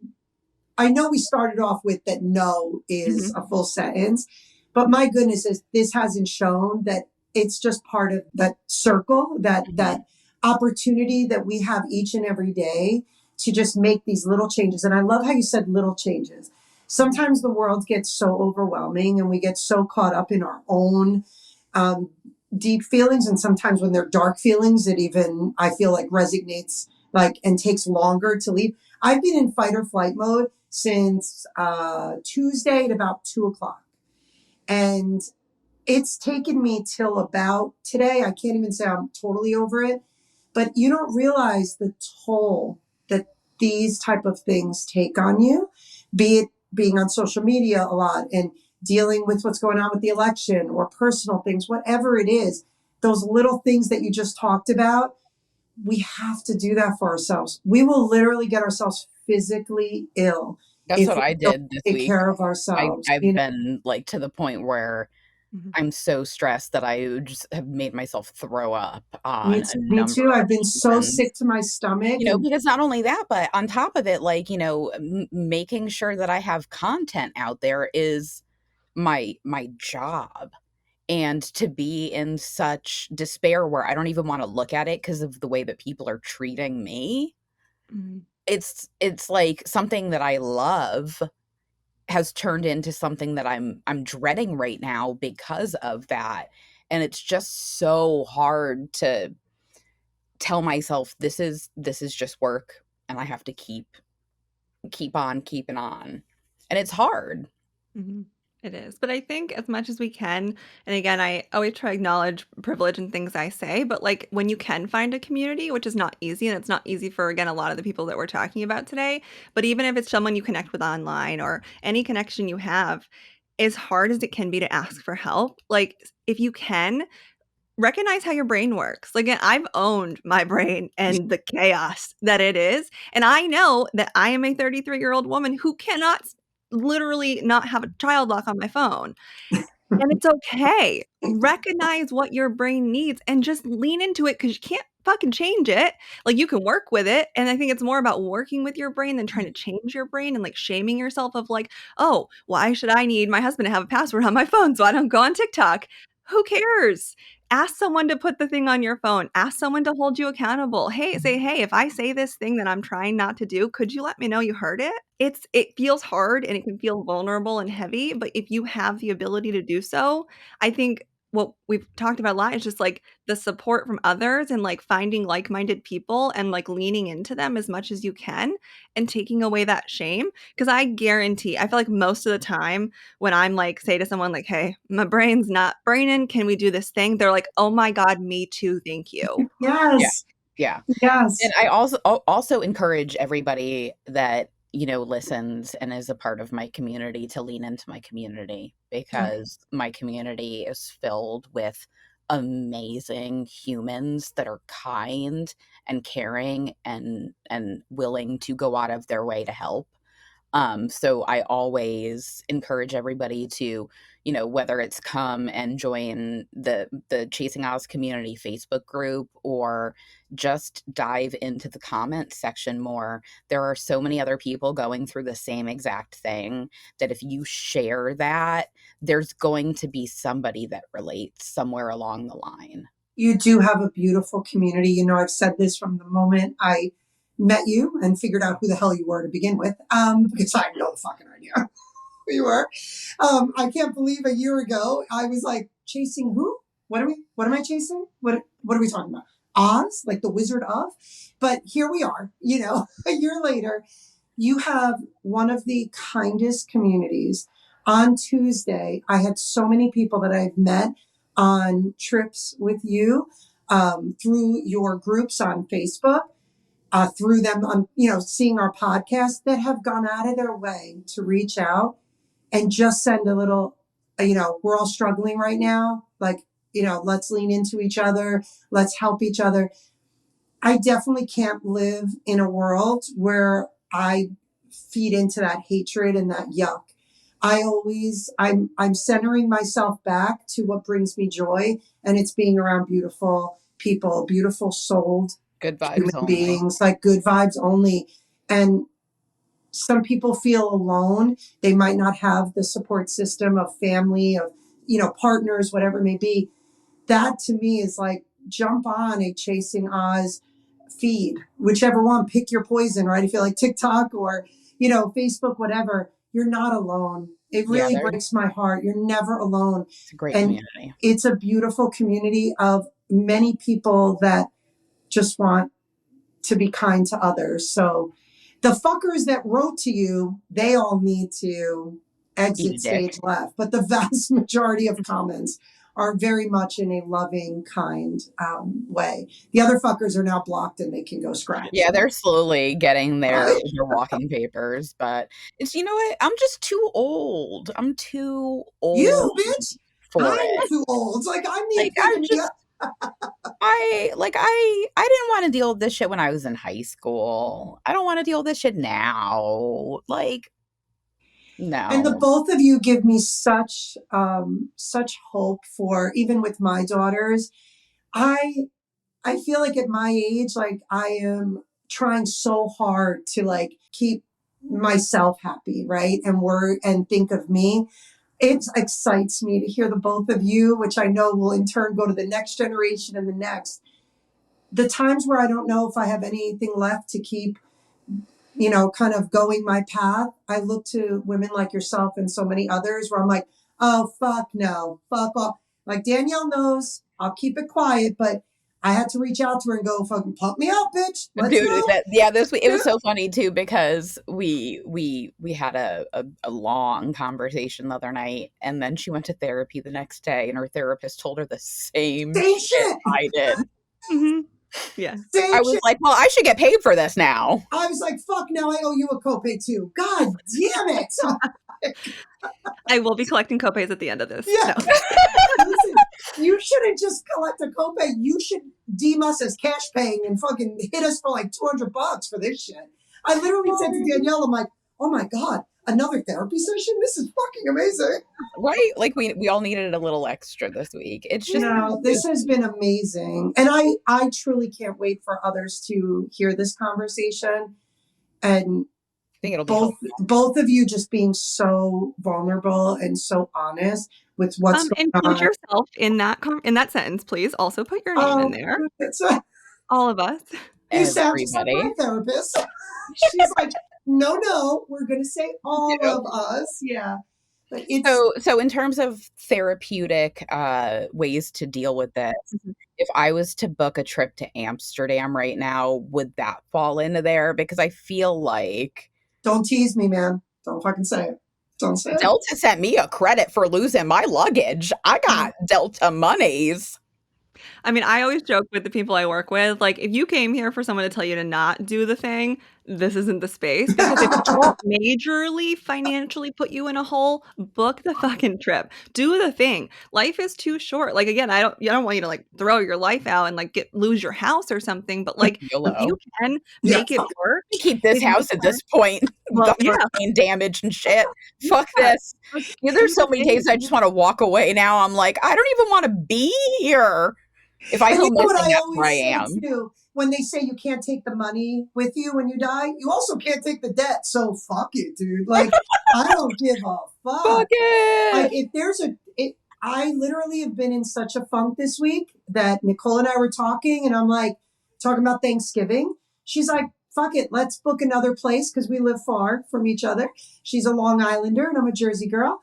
I know we started off with that no is a full sentence, but my goodness, this hasn't shown that it's just part of that circle, that opportunity that we have each and every day to just make these little changes. And I love how you said little changes. Sometimes the world gets so overwhelming and we get so caught up in our own deep feelings. And sometimes when they're dark feelings, it even, I feel like, resonates and takes longer to leave. I've been in fight or flight mode since Tuesday at about 2:00. And it's taken me till about today. I can't even say I'm totally over it, but you don't realize the toll that these type of things take on you, be it being on social media a lot and dealing with what's going on with the election or personal things, whatever it is, those little things that you just talked about, we have to do that for ourselves. We will literally get ourselves physically ill. That's what I did this week. Take care of ourselves. I've been like to the point where I'm so stressed that I just have made myself throw up. Me too. I've been so sick to my stomach. Because not only that, but on top of it, making sure that I have content out there is my job. And to be in such despair where I don't even want to look at it because of the way that people are treating me. It's like something that I love has turned into something that I'm dreading right now because of that. And it's just so hard to tell myself this is just work and I have to keep on keeping on. And it's hard. It is. But I think as much as we can, and again, I always try to acknowledge privilege in things I say, but when you can find a community, which is not easy, and it's not easy for, again, a lot of the people that we're talking about today, but even if it's someone you connect with online or any connection you have, as hard as it can be to ask for help, if you can, recognize how your brain works. I've owned my brain and the chaos that it is. And I know that I am a 33-year-old woman who cannot literally not have a child lock on my phone. And it's okay. Recognize what your brain needs and just lean into it because you can't fucking change it. Like you can work with it. And I think it's more about working with your brain than trying to change your brain and like shaming yourself of like, oh, why should I need my husband to have a password on my phone so I don't go on TikTok? Who cares? Ask someone to put the thing on your phone. Ask someone to hold you accountable. Hey, say, hey, if I say this thing that I'm trying not to do, could you let me know you heard it? It feels hard and it can feel vulnerable and heavy, but if you have the ability to do so, I think what we've talked about a lot is just like the support from others and like finding like-minded people and like leaning into them as much as you can and taking away that shame. Because I guarantee, I feel like most of the time when I'm like, say to someone like, hey, my brain's not braining, can we do this thing? They're like, oh my God, me too, thank you. Yeah. Yes. Yeah. Yes. And I also encourage everybody that, listens and is a part of my community to lean into my community, because my community is filled with amazing humans that are kind and caring and willing to go out of their way to help. So I always encourage everybody to, whether it's come and join the Chasing Oz community Facebook group or just dive into the comments section more. There are so many other people going through the same exact thing that if you share that, there's going to be somebody that relates somewhere along the line. You do have a beautiful community. I've said this from the moment I met you and figured out who the hell you were to begin with, because I had no fucking idea who you were. I can't believe a year ago I was like, chasing who? What am I chasing? What are we talking about? Oz, like the Wizard of? But here we are, a year later. You have one of the kindest communities. On Tuesday, I had so many people that I've met on trips with you, through your groups on Facebook, through them on, seeing our podcast, that have gone out of their way to reach out and just send a little, we're all struggling right now. Like, let's lean into each other. Let's help each other. I definitely can't live in a world where I feed into that hatred and that yuck. I'm centering myself back to what brings me joy, and it's being around beautiful people, beautiful souled Good vibes human only. beings, like good vibes only. And some people feel alone. They might not have the support system of family, of, partners, whatever it may be. That to me is like, jump on a Chasing Oz feed, whichever one, pick your poison, right? If you like TikTok or, Facebook, whatever, you're not alone. It really breaks my heart. You're never alone. It's a great And community. it's a beautiful community of many people that just want to be kind to others. So the fuckers that wrote to you, they all need to exit stage left. But the vast majority of comments are very much in a loving, kind way. The other fuckers are now blocked and they can go scratch. Yeah, they're slowly getting their walking papers, but it's, you know what? I'm just too old. I'm too old. You bitch, for I'm it. too old. It's like I'm the I didn't want to deal with this shit when I was in high school. I don't want to deal with this shit now. Like, no. And the both of you give me such hope for, even with my daughters. I feel like at my age, like I am trying so hard to like keep myself happy, right? And think of me. It excites me to hear the both of you, which I know will in turn go to the next generation and the next. The times where I don't know if I have anything left to keep, kind of going my path, I look to women like yourself and so many others where I'm like, oh, fuck no, fuck off. Like Danielle knows, I'll keep it quiet, but I had to reach out to her and go, fucking pump me up, bitch. Let's Dude, go. it was so funny too, because we had a long conversation the other night, and then she went to therapy the next day, and her therapist told her the same shit I did. Mm-hmm. Yeah. I was like, well, I should get paid for this now. I was like, fuck, now I owe you a copay too. God damn it. I will be collecting copays at the end of this. Yeah. No. Listen, you shouldn't just collect a copay. You should deem us as cash paying and fucking hit us for like $200 for this shit. I literally said to Danielle, I'm like, oh my God, another therapy session? This is fucking amazing. Right? Like we all needed a little extra this week. It's just No, this has been amazing. And I truly can't wait for others to hear this conversation. And I think it'll be helpful. both of you just being so vulnerable and so honest with what's going include on. yourself in that sentence, please. Also put your name in there. All of us. You sound just like my therapist. She's like, no, we're going to say all of us. Yeah. But so in terms of therapeutic ways to deal with this, if I was to book a trip to Amsterdam right now, would that fall into there? Because I feel like... Don't tease me, man. Don't fucking say it. Don't say it. Delta sent me a credit for losing my luggage. I got Delta monies. I mean, I always joke with the people I work with, like, if you came here for someone to tell you to not do the thing, this isn't the space. Because if it won't majorly financially put you in a hole, book the fucking trip. Do the thing. Life is too short. Like, again, I don't want you to like throw your life out and like lose your house or something. But like, if you can make it work, keep this house at this point. Well, hurricane damage and shit. Fuck this. There's so many days I just want to walk away. Now I'm like, I don't even want to be here. If I feel missing, that's where I am. Too, when they say you can't take the money with you when you die, you also can't take the debt. So fuck it, dude. Like, I don't give a fuck. Fuck it. Like, if there's I literally have been in such a funk this week that Nicole and I were talking, and I'm like, talking about Thanksgiving. She's like, fuck it, let's book another place because we live far from each other. She's a Long Islander and I'm a Jersey girl.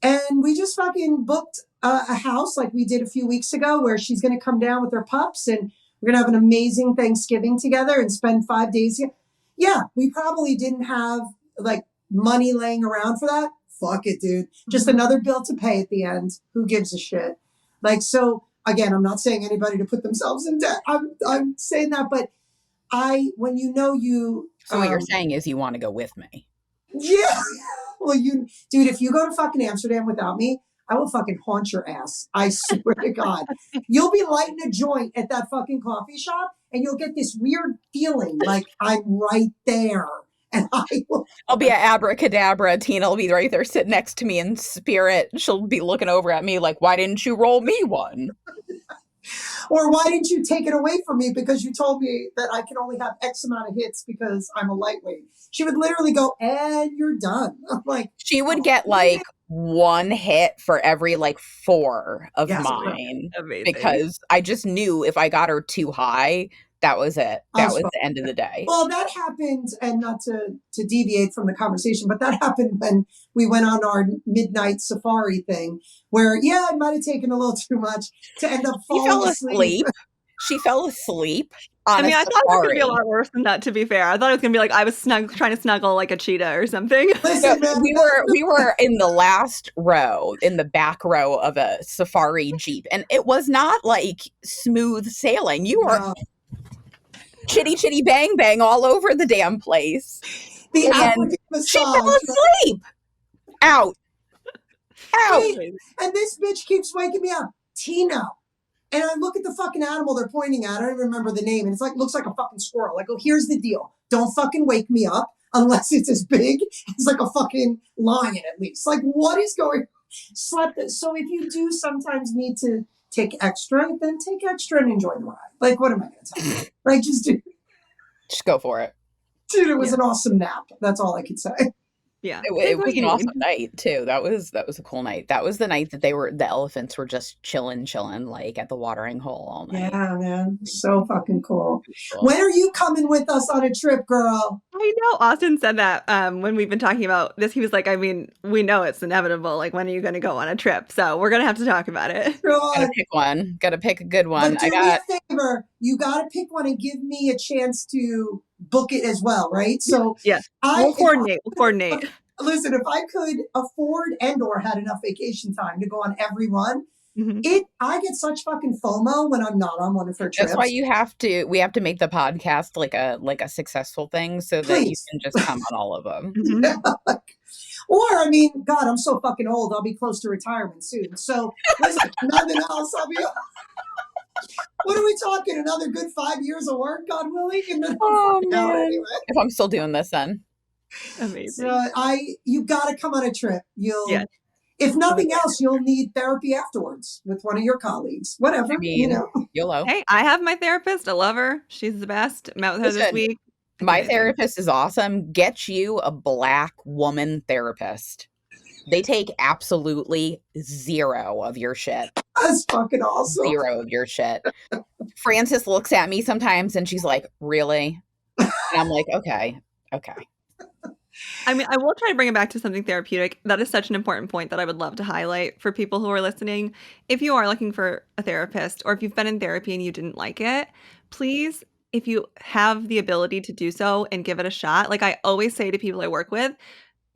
And we just fucking booked a house like we did a few weeks ago where she's going to come down with her pups and we're going to have an amazing Thanksgiving together and spend 5 days here. Yeah, we probably didn't have like money laying around for that. Fuck it, dude. Just another bill to pay at the end. Who gives a shit? Like, so again, I'm not saying anybody to put themselves in debt. I'm saying that, but when you know you. So what you're saying is you want to go with me. Yeah. Well, dude, if you go to fucking Amsterdam without me, I will fucking haunt your ass. I swear to God. You'll be lighting a joint at that fucking coffee shop and you'll get this weird feeling like I'm right there. And I'll be at Abracadabra. Tina will be right there sitting next to me in spirit. She'll be looking over at me like, why didn't you roll me one? Or why didn't you take it away from me because you told me that I can only have X amount of hits because I'm a lightweight. She would literally go, and you're done. I'm like, she would get like one hit for every like 4 of mine. Amazing. Because I just knew if I got her too high, that was it. That was the end of the day. Well, that happened, and not to deviate from the conversation, but that happened when we went on our midnight safari thing where, yeah, I might have taken a little too much to end up falling asleep. She fell asleep on I mean, I thought it was going to be a safari. lot worse than that, to be fair. I thought it was going to be like I was trying to snuggle like a cheetah or something. Listen, man, we were in the last row, in the back row of a safari Jeep, and it was not like smooth sailing. You were chitty chitty bang bang all over the damn place. The and massage, she fell asleep. Out. And this bitch keeps waking me up. Tina. And I look at the fucking animal they're pointing at. I don't even remember the name. And it's like, looks like a fucking squirrel. I go, here's the deal. Don't fucking wake me up unless it's as big as like a fucking lion at least. Like, what is going on? So if you do sometimes need to take extra, then take extra and enjoy the ride. Like, what am I going to tell you? Right? Just go for it. Dude, it was an awesome nap. That's all I could say. Yeah. It was an awesome night too. That was a cool night. That was the night that the elephants were just chilling like at the watering hole all night. Yeah, man. So fucking cool. When are you coming with us on a trip, girl? I know Austin said that when we've been talking about this. He was like, I mean, we know it's inevitable. Like, when are you going to go on a trip? So we're going to have to talk about it. Gotta pick one. Gotta pick a good one. But do me a favor. You got to pick one and give me a chance to book it as well, right? So yeah, we'll coordinate. Listen, if I could afford and/or had enough vacation time to go on every one, I get such fucking FOMO when I'm not on one of her trips. That's why we have to make the podcast like a successful thing so that you can just come on all of them. Yeah. Or, I mean, God, I'm so fucking old. I'll be close to retirement soon. So, listen, nothing else. I'll be. What are we talking? Another good 5 years of work, God willing? And then man. Anyway. If I'm still doing this, then. So Amazing. you got to come on a trip. Yes. If nothing else, you'll need therapy afterwards with one of your colleagues, I whatever, mean, YOLO. Hey, I have my therapist. I love her. She's the best. Met with her this Listen, week. It's my amazing. therapist is awesome. Get you a Black woman therapist. They take absolutely zero of your shit. That's fucking awesome. Zero of your shit. Frances looks at me sometimes and she's like, really? And I'm like, okay. I mean, I will try to bring it back to something therapeutic. That is such an important point that I would love to highlight for people who are listening. If you are looking for a therapist or if you've been in therapy and you didn't like it, please, if you have the ability to do so and give it a shot, like I always say to people I work with,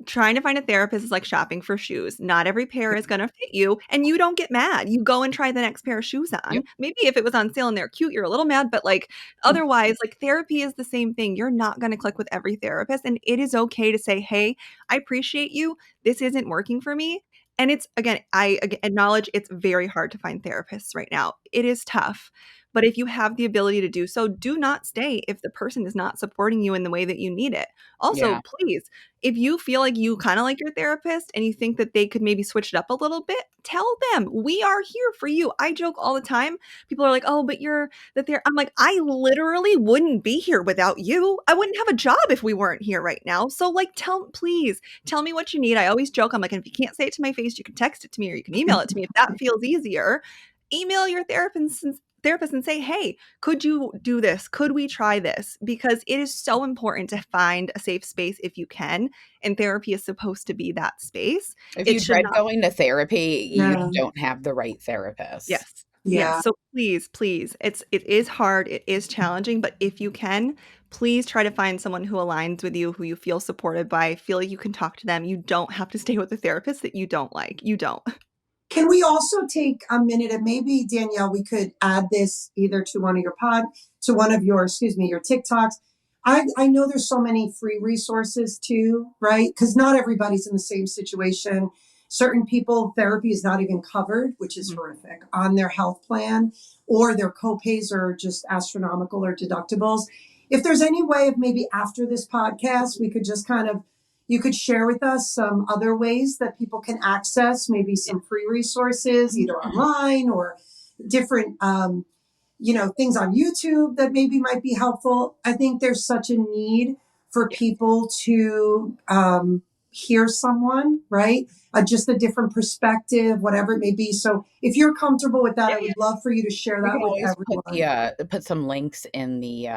trying to find a therapist is like shopping for shoes. Not every pair is going to fit you, and you don't get mad. You go and try the next pair of shoes on. Yep. Maybe if it was on sale and they're cute, you're a little mad, but like otherwise, like therapy is the same thing. You're not going to click with every therapist, and it is okay to say, "Hey, I appreciate you. This isn't working for me." And it's again, acknowledge it's very hard to find therapists right now. It is tough. But if you have the ability to do so, do not stay if the person is not supporting you in the way that you need it. Also, Yeah. please, if you feel like you kind of like your therapist and you think that they could maybe switch it up a little bit, tell them we are here for you. I joke all the time. People are like, "Oh, but you're the therapist." I'm like, I literally wouldn't be here without you. I wouldn't have a job if we weren't here right now. So, like, please tell me what you need. I always joke. I'm like, if you can't say it to my face, you can text it to me or you can email it to me if that feels easier. Email your therapist and say, "Hey, could you do this? Could we try this?" Because it is so important to find a safe space if you can. And therapy is supposed to be that space. If It you should dread not. going to therapy, you Yeah. don't have the right therapist. Yes. Yes. Yeah. So please, it is hard, it is challenging, but if you can, please try to find someone who aligns with you, who you feel supported by, feel like you can talk to them. You don't have to stay with a therapist that you don't like. You don't. Can we also take a minute and maybe Danielle, we could add this either to one of your TikToks. I know there's so many free resources too, right? Because not everybody's in the same situation. Certain people, therapy is not even covered, which is horrific, on their health plan, or their copays are just astronomical or deductibles. If there's any way of maybe after this podcast, we could just kind of you could share with us some other ways that people can access maybe some free resources, either online or different, things on YouTube that maybe might be helpful. I think there's such a need for people to hear someone, right? Just a different perspective, whatever it may be. So if you're comfortable with that, Yeah, I would love for you to share We that can with always everyone. put some links in the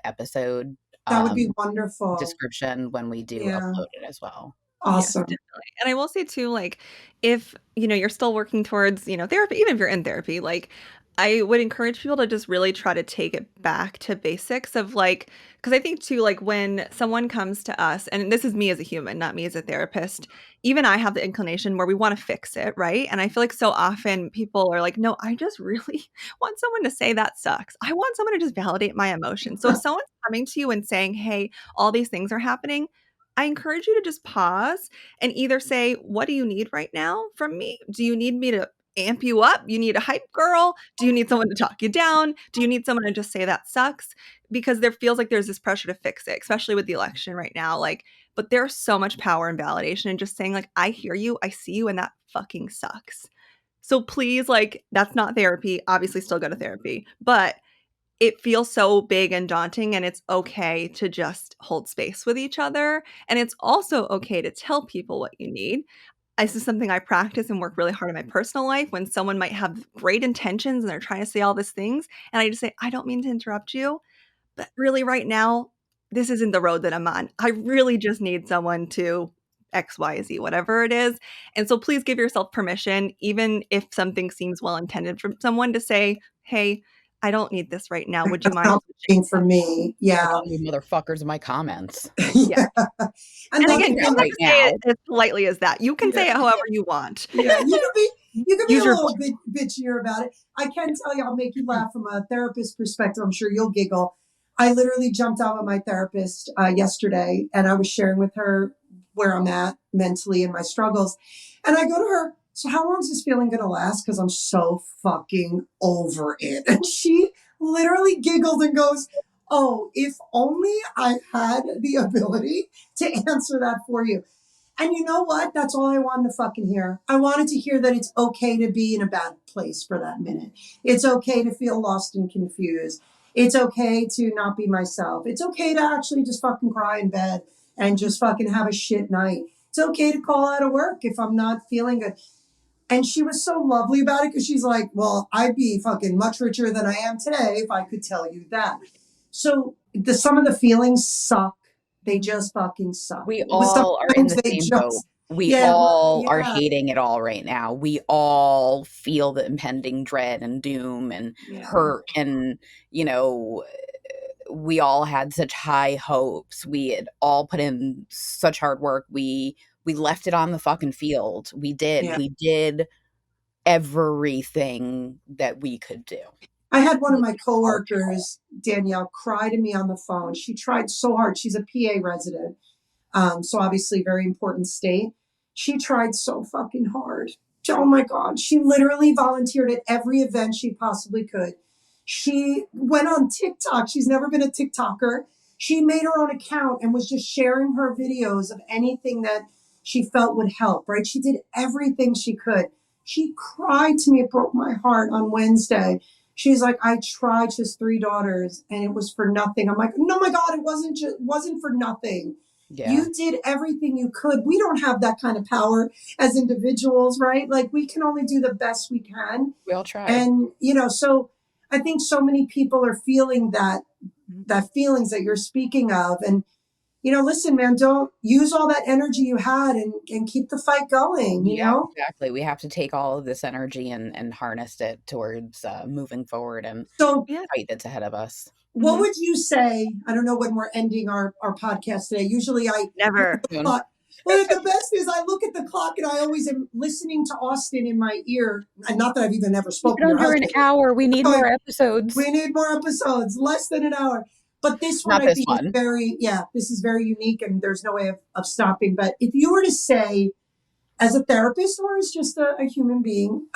episode That would be wonderful. description when we do Yeah. upload it as well. yes, Awesome. definitely. And I will say too, like, if, you're still working towards, therapy, even if you're in therapy, like, I would encourage people to just really try to take it back to basics of like, because I think too, like when someone comes to us, and this is me as a human, not me as a therapist, even I have the inclination where we want to fix it, right? And I feel like so often people are like, no, I just really want someone to say that sucks. I want someone to just validate my emotions. So if someone's coming to you and saying, hey, all these things are happening, I encourage you to just pause and either say, what do you need right now from me? Do you need me to amp you up? You need a hype girl? Do you need someone to talk you down? Do you need someone to just say that sucks? Because there feels like there's this pressure to fix it, especially with the election right now. Like, but there's so much power in validation and just saying, like, I hear you, I see you, and that fucking sucks. So please, like, that's not therapy. Obviously, still go to therapy, but it feels so big and daunting, and it's okay to just hold space with each other. And it's also okay to tell people what you need. This is something I practice and work really hard in my personal life when someone might have great intentions and they're trying to say all these things. And I just say, I don't mean to interrupt you, but really right now, this isn't the road that I'm on. I really just need someone to X, Y, Z, whatever it is. And so please give yourself permission, even if something seems well intended from someone to say, hey, I don't need this right now. Would you That's mind not switching working for up? me. I Yeah. don't need motherfuckers in my comments. Yeah. Yeah. And Another again, you Doing that don't thing, have right to say now. it as politely as that. You can yeah, say it however you want. yeah, you can be a Use your little voice. bitchier about it. I can tell you, I'll make you laugh from a therapist perspective. I'm sure you'll giggle. I literally jumped out with my therapist yesterday, and I was sharing with her where I'm at mentally and my struggles. And I go to her, so how long is this feeling going to last? Because I'm so fucking over it. And she literally giggled and goes, Oh, if only I had the ability to answer that for you. And you know what? That's all I wanted to fucking hear. I wanted to hear that it's okay to be in a bad place for that minute. It's okay to feel lost and confused. It's okay to not be myself. It's okay to actually just fucking cry in bed and just fucking have a shit night. It's okay to call out of work if I'm not feeling good. And she was so lovely about it because she's like, well, I'd be fucking much richer than I am today if I could tell you that. So some of the feelings suck. They just fucking suck. We But all are in sometimes the they same boat. just, We yeah, all are yeah, hating it all right now. We all feel the impending dread and doom and yeah. hurt, and you know, we all had such high hopes. We had all put in such hard work. We left it on the fucking field. We did. Yeah. We did everything that we could do. I had one of my Our job. coworkers, Danielle, cry to me on the phone. She tried so hard. She's a PA resident. So obviously very important state. She tried so fucking hard. Oh my God. She literally volunteered at every event she possibly could. She went on TikTok. She's never been a TikToker. She made her own account and was just sharing her videos of anything that she felt would help, right? She did everything she could. She cried to me. It broke my heart on Wednesday. She's like, I tried just three daughters and it was for nothing. I'm like, no, my God, wasn't for nothing. Yeah, You did everything you could. We don't have that kind of power as individuals, right? Like we can only do the best we can. we all tried. And, so I think so many people are feeling that feelings that you're speaking of. And, listen, man, don't use all that energy you had and keep the fight going, you Yeah, know? exactly. We have to take all of this energy and harness it towards moving forward and So Yeah. fight that's ahead of us. what would you say? I don't know when we're ending our podcast today. Usually I look at Never. the Soon. clock. Well, the best is I look at the clock and I always am listening to Austin in my ear. And not that I've even ever Keep it spoken to your under an husband. hour. We need more Going, episodes. we need more episodes, less than an hour. But this one Not I this think is one. this is very unique and there's no way of stopping. But if you were to say, as a therapist or as just a human being,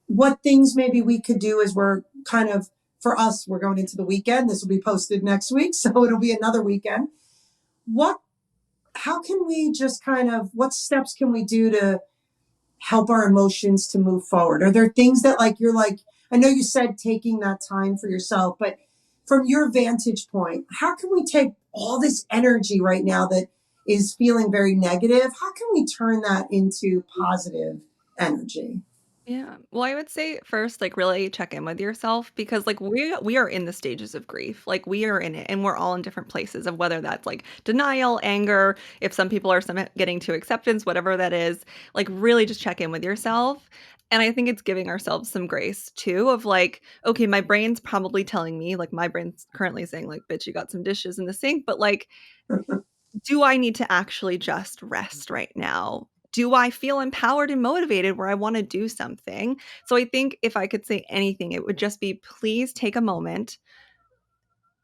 what things maybe we could do as we're kind of, for us, we're going into the weekend. This will be posted next week, so it'll be another weekend. What, how can we just kind of, what steps can we do to help our emotions to move forward? Are there things that like, you're like, I know you said taking that time for yourself, but from your vantage point, how can we take all this energy right now that is feeling very negative? How can we turn that into positive energy? Yeah. Well, I would say first, like, really check in with yourself because, like, we are in the stages of grief. Like, we are in it, and we're all in different places of whether that's like denial, anger. If some people are getting to acceptance, whatever that is, like, really just check in with yourself. And I think it's giving ourselves some grace too, of like, okay, my brain's probably telling me, like, my brain's currently saying, like, bitch, you got some dishes in the sink, but like, do I need to actually just rest right now? Do I feel empowered and motivated where I want to do something? So I think if I could say anything, it would just be please take a moment.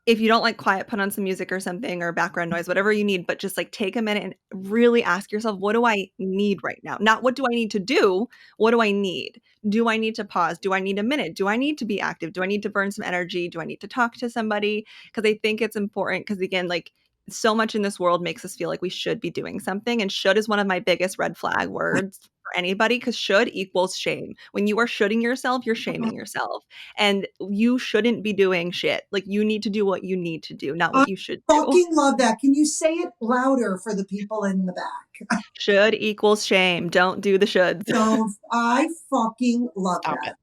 If you don't like quiet, put on some music or something or background noise, whatever you need, but just like take a minute and really ask yourself, what do I need right now? Not what do I need to do? What do I need? Do I need to pause? Do I need a minute? Do I need to be active? Do I need to burn some energy? Do I need to talk to somebody? Because I think it's important because, again, like so much in this world makes us feel like we should be doing something. And should is one of my biggest red flag words for anybody because should equals shame. When you are shoulding yourself, you're shaming yourself. And you shouldn't be doing shit. Like you need to do what you need to do, not I what you should do. fucking love that. Can you say it louder for the people in the back? Should equals shame. Don't do the shoulds. So I fucking love Stop that. it.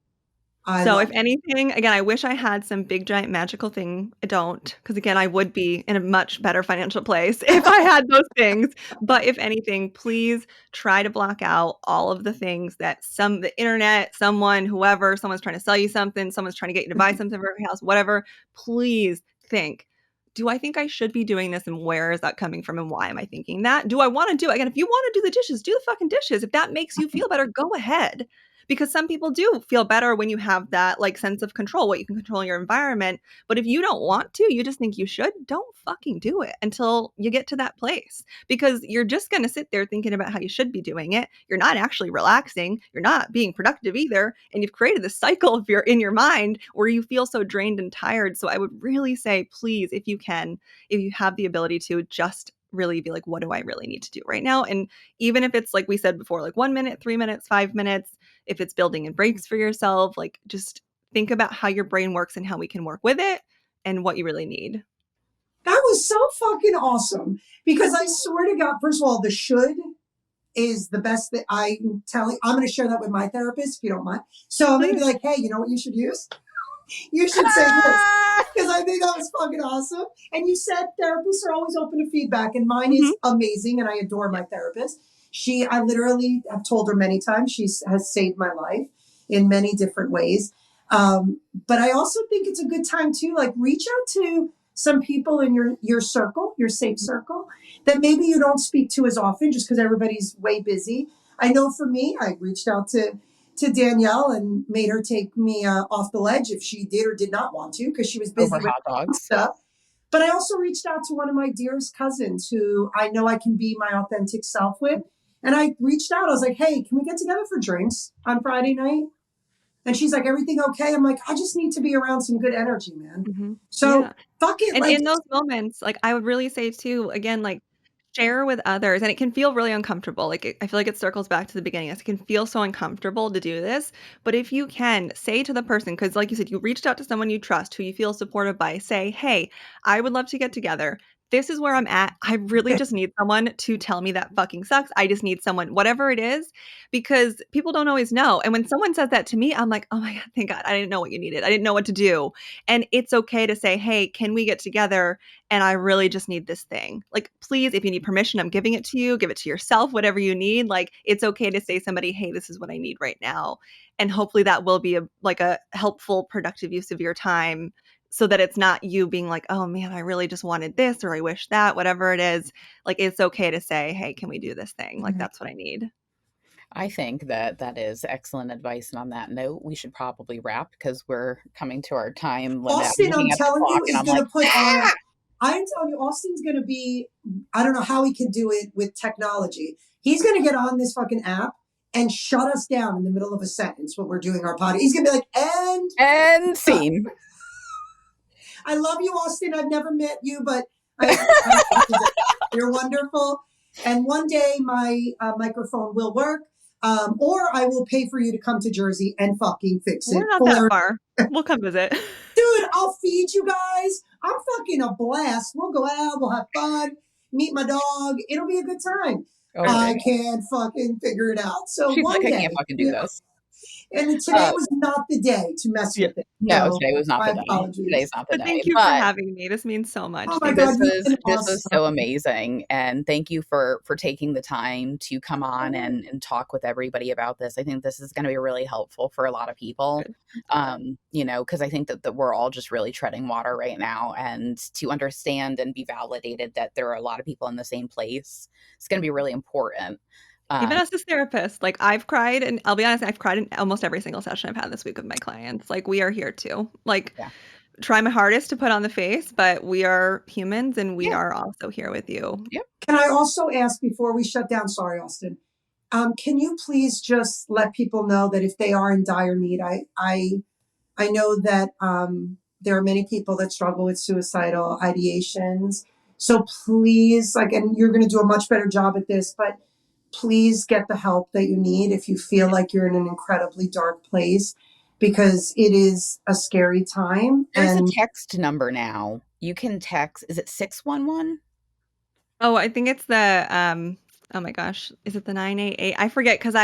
I So love if it. anything, again, I wish I had some big giant magical thing. I don't, because again, I would be in a much better financial place if I had those things. But if anything, please try to block out all of the things that the internet, someone's trying to sell you something, someone's trying to get you to buy something for your house, whatever. Please think, do I think I should be doing this? And where is that coming from? And why am I thinking that? Do I want to do it? Again, if you want to do the dishes, do the fucking dishes. If that makes you feel better, go ahead. because some people do feel better when you have that like sense of control, what you can control in your environment. But if you don't want to, you just think you should, don't fucking do it until you get to that place, because you're just going to sit there thinking about how you should be doing it. You're not actually relaxing. You're not being productive either. And you've created this cycle of in your mind where you feel so drained and tired. So I would really say, please, if you can, if you have the ability to, just really be like, what do I really need to do right now? And even if it's like we said before, like 1 minute, 3 minutes, 5 minutes, if it's building in breaks for yourself, like just think about how your brain works and how we can work with it and what you really need. That was so fucking awesome, because I swear to God, first of all, the should is the best that I'm telling. I'm going to share that with my therapist, if you don't mind. So I'm going to be like, hey, you know what you should use? You should say this, because I think that was fucking awesome. And you said therapists are always open to feedback, and mine is amazing, and I adore my therapist. I literally have told her many times she has saved my life in many different ways. But I also think it's a good time to like reach out to some people in your circle, your safe circle, that maybe you don't speak to as often just because everybody's way busy. I know for me, I reached out to Danielle and made her take me off the ledge if she did or did not want to, because she was busy Over with hot dogs. stuff. But I also reached out to one of my dearest cousins who I know I can be my authentic self with. And I reached out. I was like, hey, can we get together for drinks on Friday night? And she's like, everything okay? I'm like, I just need to be around some good energy, man. So fuck it. And like, in those moments, like I would really say too, again, like share with others, and it can feel really uncomfortable. Like I feel like it circles back to the beginning. It can feel so uncomfortable to do this, but if you can say to the person, because like you said, you reached out to someone you trust, who you feel supported by, say, hey, I would love to get together. This is where I'm at. I really just need someone to tell me that fucking sucks. I just need someone, whatever it is, because people don't always know. And when someone says that to me, I'm like, oh my God, thank God. I didn't know what you needed. I didn't know what to do. And it's okay to say, hey, can we get together? And I really just need this thing. Like, please, if you need permission, I'm giving it to you. Give it to yourself, whatever you need. Like, it's okay to say to somebody, hey, this is what I need right now. And hopefully that will be a helpful, productive use of your time, so that it's not you being like, oh man, I really just wanted this, or I wish that, whatever it is. Like, it's okay to say, hey, can we do this thing? Like, that's what I need. I think that is excellent advice. And on that note, we should probably wrap because we're coming to our time limit. Austin, I'm telling you, is going to put ah! I'm telling you, Austin's going to be, I don't know how he can do it with technology. He's going to get on this fucking app and shut us down in the middle of a sentence when we're doing our podcast. He's going to be like, and scene. I love you, Austin. I've never met you, but you're wonderful. And one day my microphone will work, or I will pay for you to come to Jersey and fucking fix it. We're not that far. We'll come visit. Dude, I'll feed you guys. I'm fucking a blast. We'll go out. We'll have fun. Meet my dog. It'll be a good time. Oh, I can't fucking figure it out. So she's one like, day, I can't fucking do this. And today was not the day to mess with it. No, today was not the day. Today's not the day. Thank you for having me. This means so much. Oh my God, this is so amazing. And thank you for taking the time to come on and talk with everybody about this. I think this is going to be really helpful for a lot of people. Because I think that we're all just really treading water right now, and to understand and be validated that there are a lot of people in the same place, it's going to be really important. Even as this therapist, like I've cried, and I'll be honest, I've cried in almost every single session I've had this week with my clients. Like, we are here too. Like, try my hardest to put on the face, but we are humans, and we are also here with you. Yep. Can I also ask before we shut down? Sorry, Austin. Can you please just let people know that if they are in dire need, I know that there are many people that struggle with suicidal ideations. So please, and you're going to do a much better job at this, but please get the help that you need if you feel like you're in an incredibly dark place, because it is a scary time. There's a text number now. You can text. Is it 611? Oh, I think it's the oh my gosh, is it the 988? I forget, because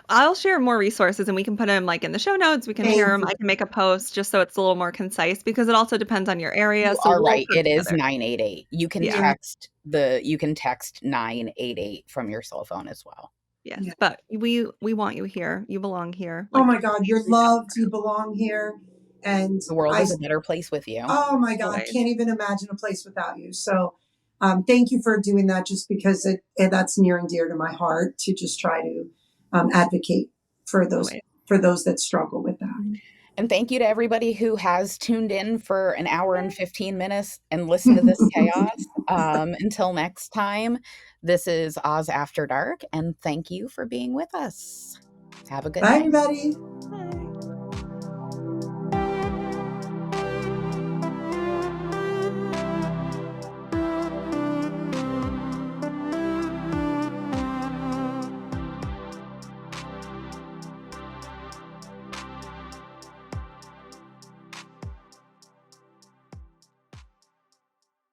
I'll share more resources, and we can put them in the show notes. We can share them. I can make a post just so it's a little more concise, because it also depends on your area. You are right. It is 988. You can text you can text 988 from your cell phone as well. Yes, but we want you here. You belong here. Oh my God, you're loved. You belong here, and the world is a better place with you. Oh my God, I can't even imagine a place without you. So thank you for doing that, just because that's near and dear to my heart, to just try to advocate for those for those that struggle with that. And thank you to everybody who has tuned in for an hour and 15 minutes and listened to this chaos. Until next time, this is Oz After Dark, and thank you for being with us. Have a good Bye, night. everybody. Bye.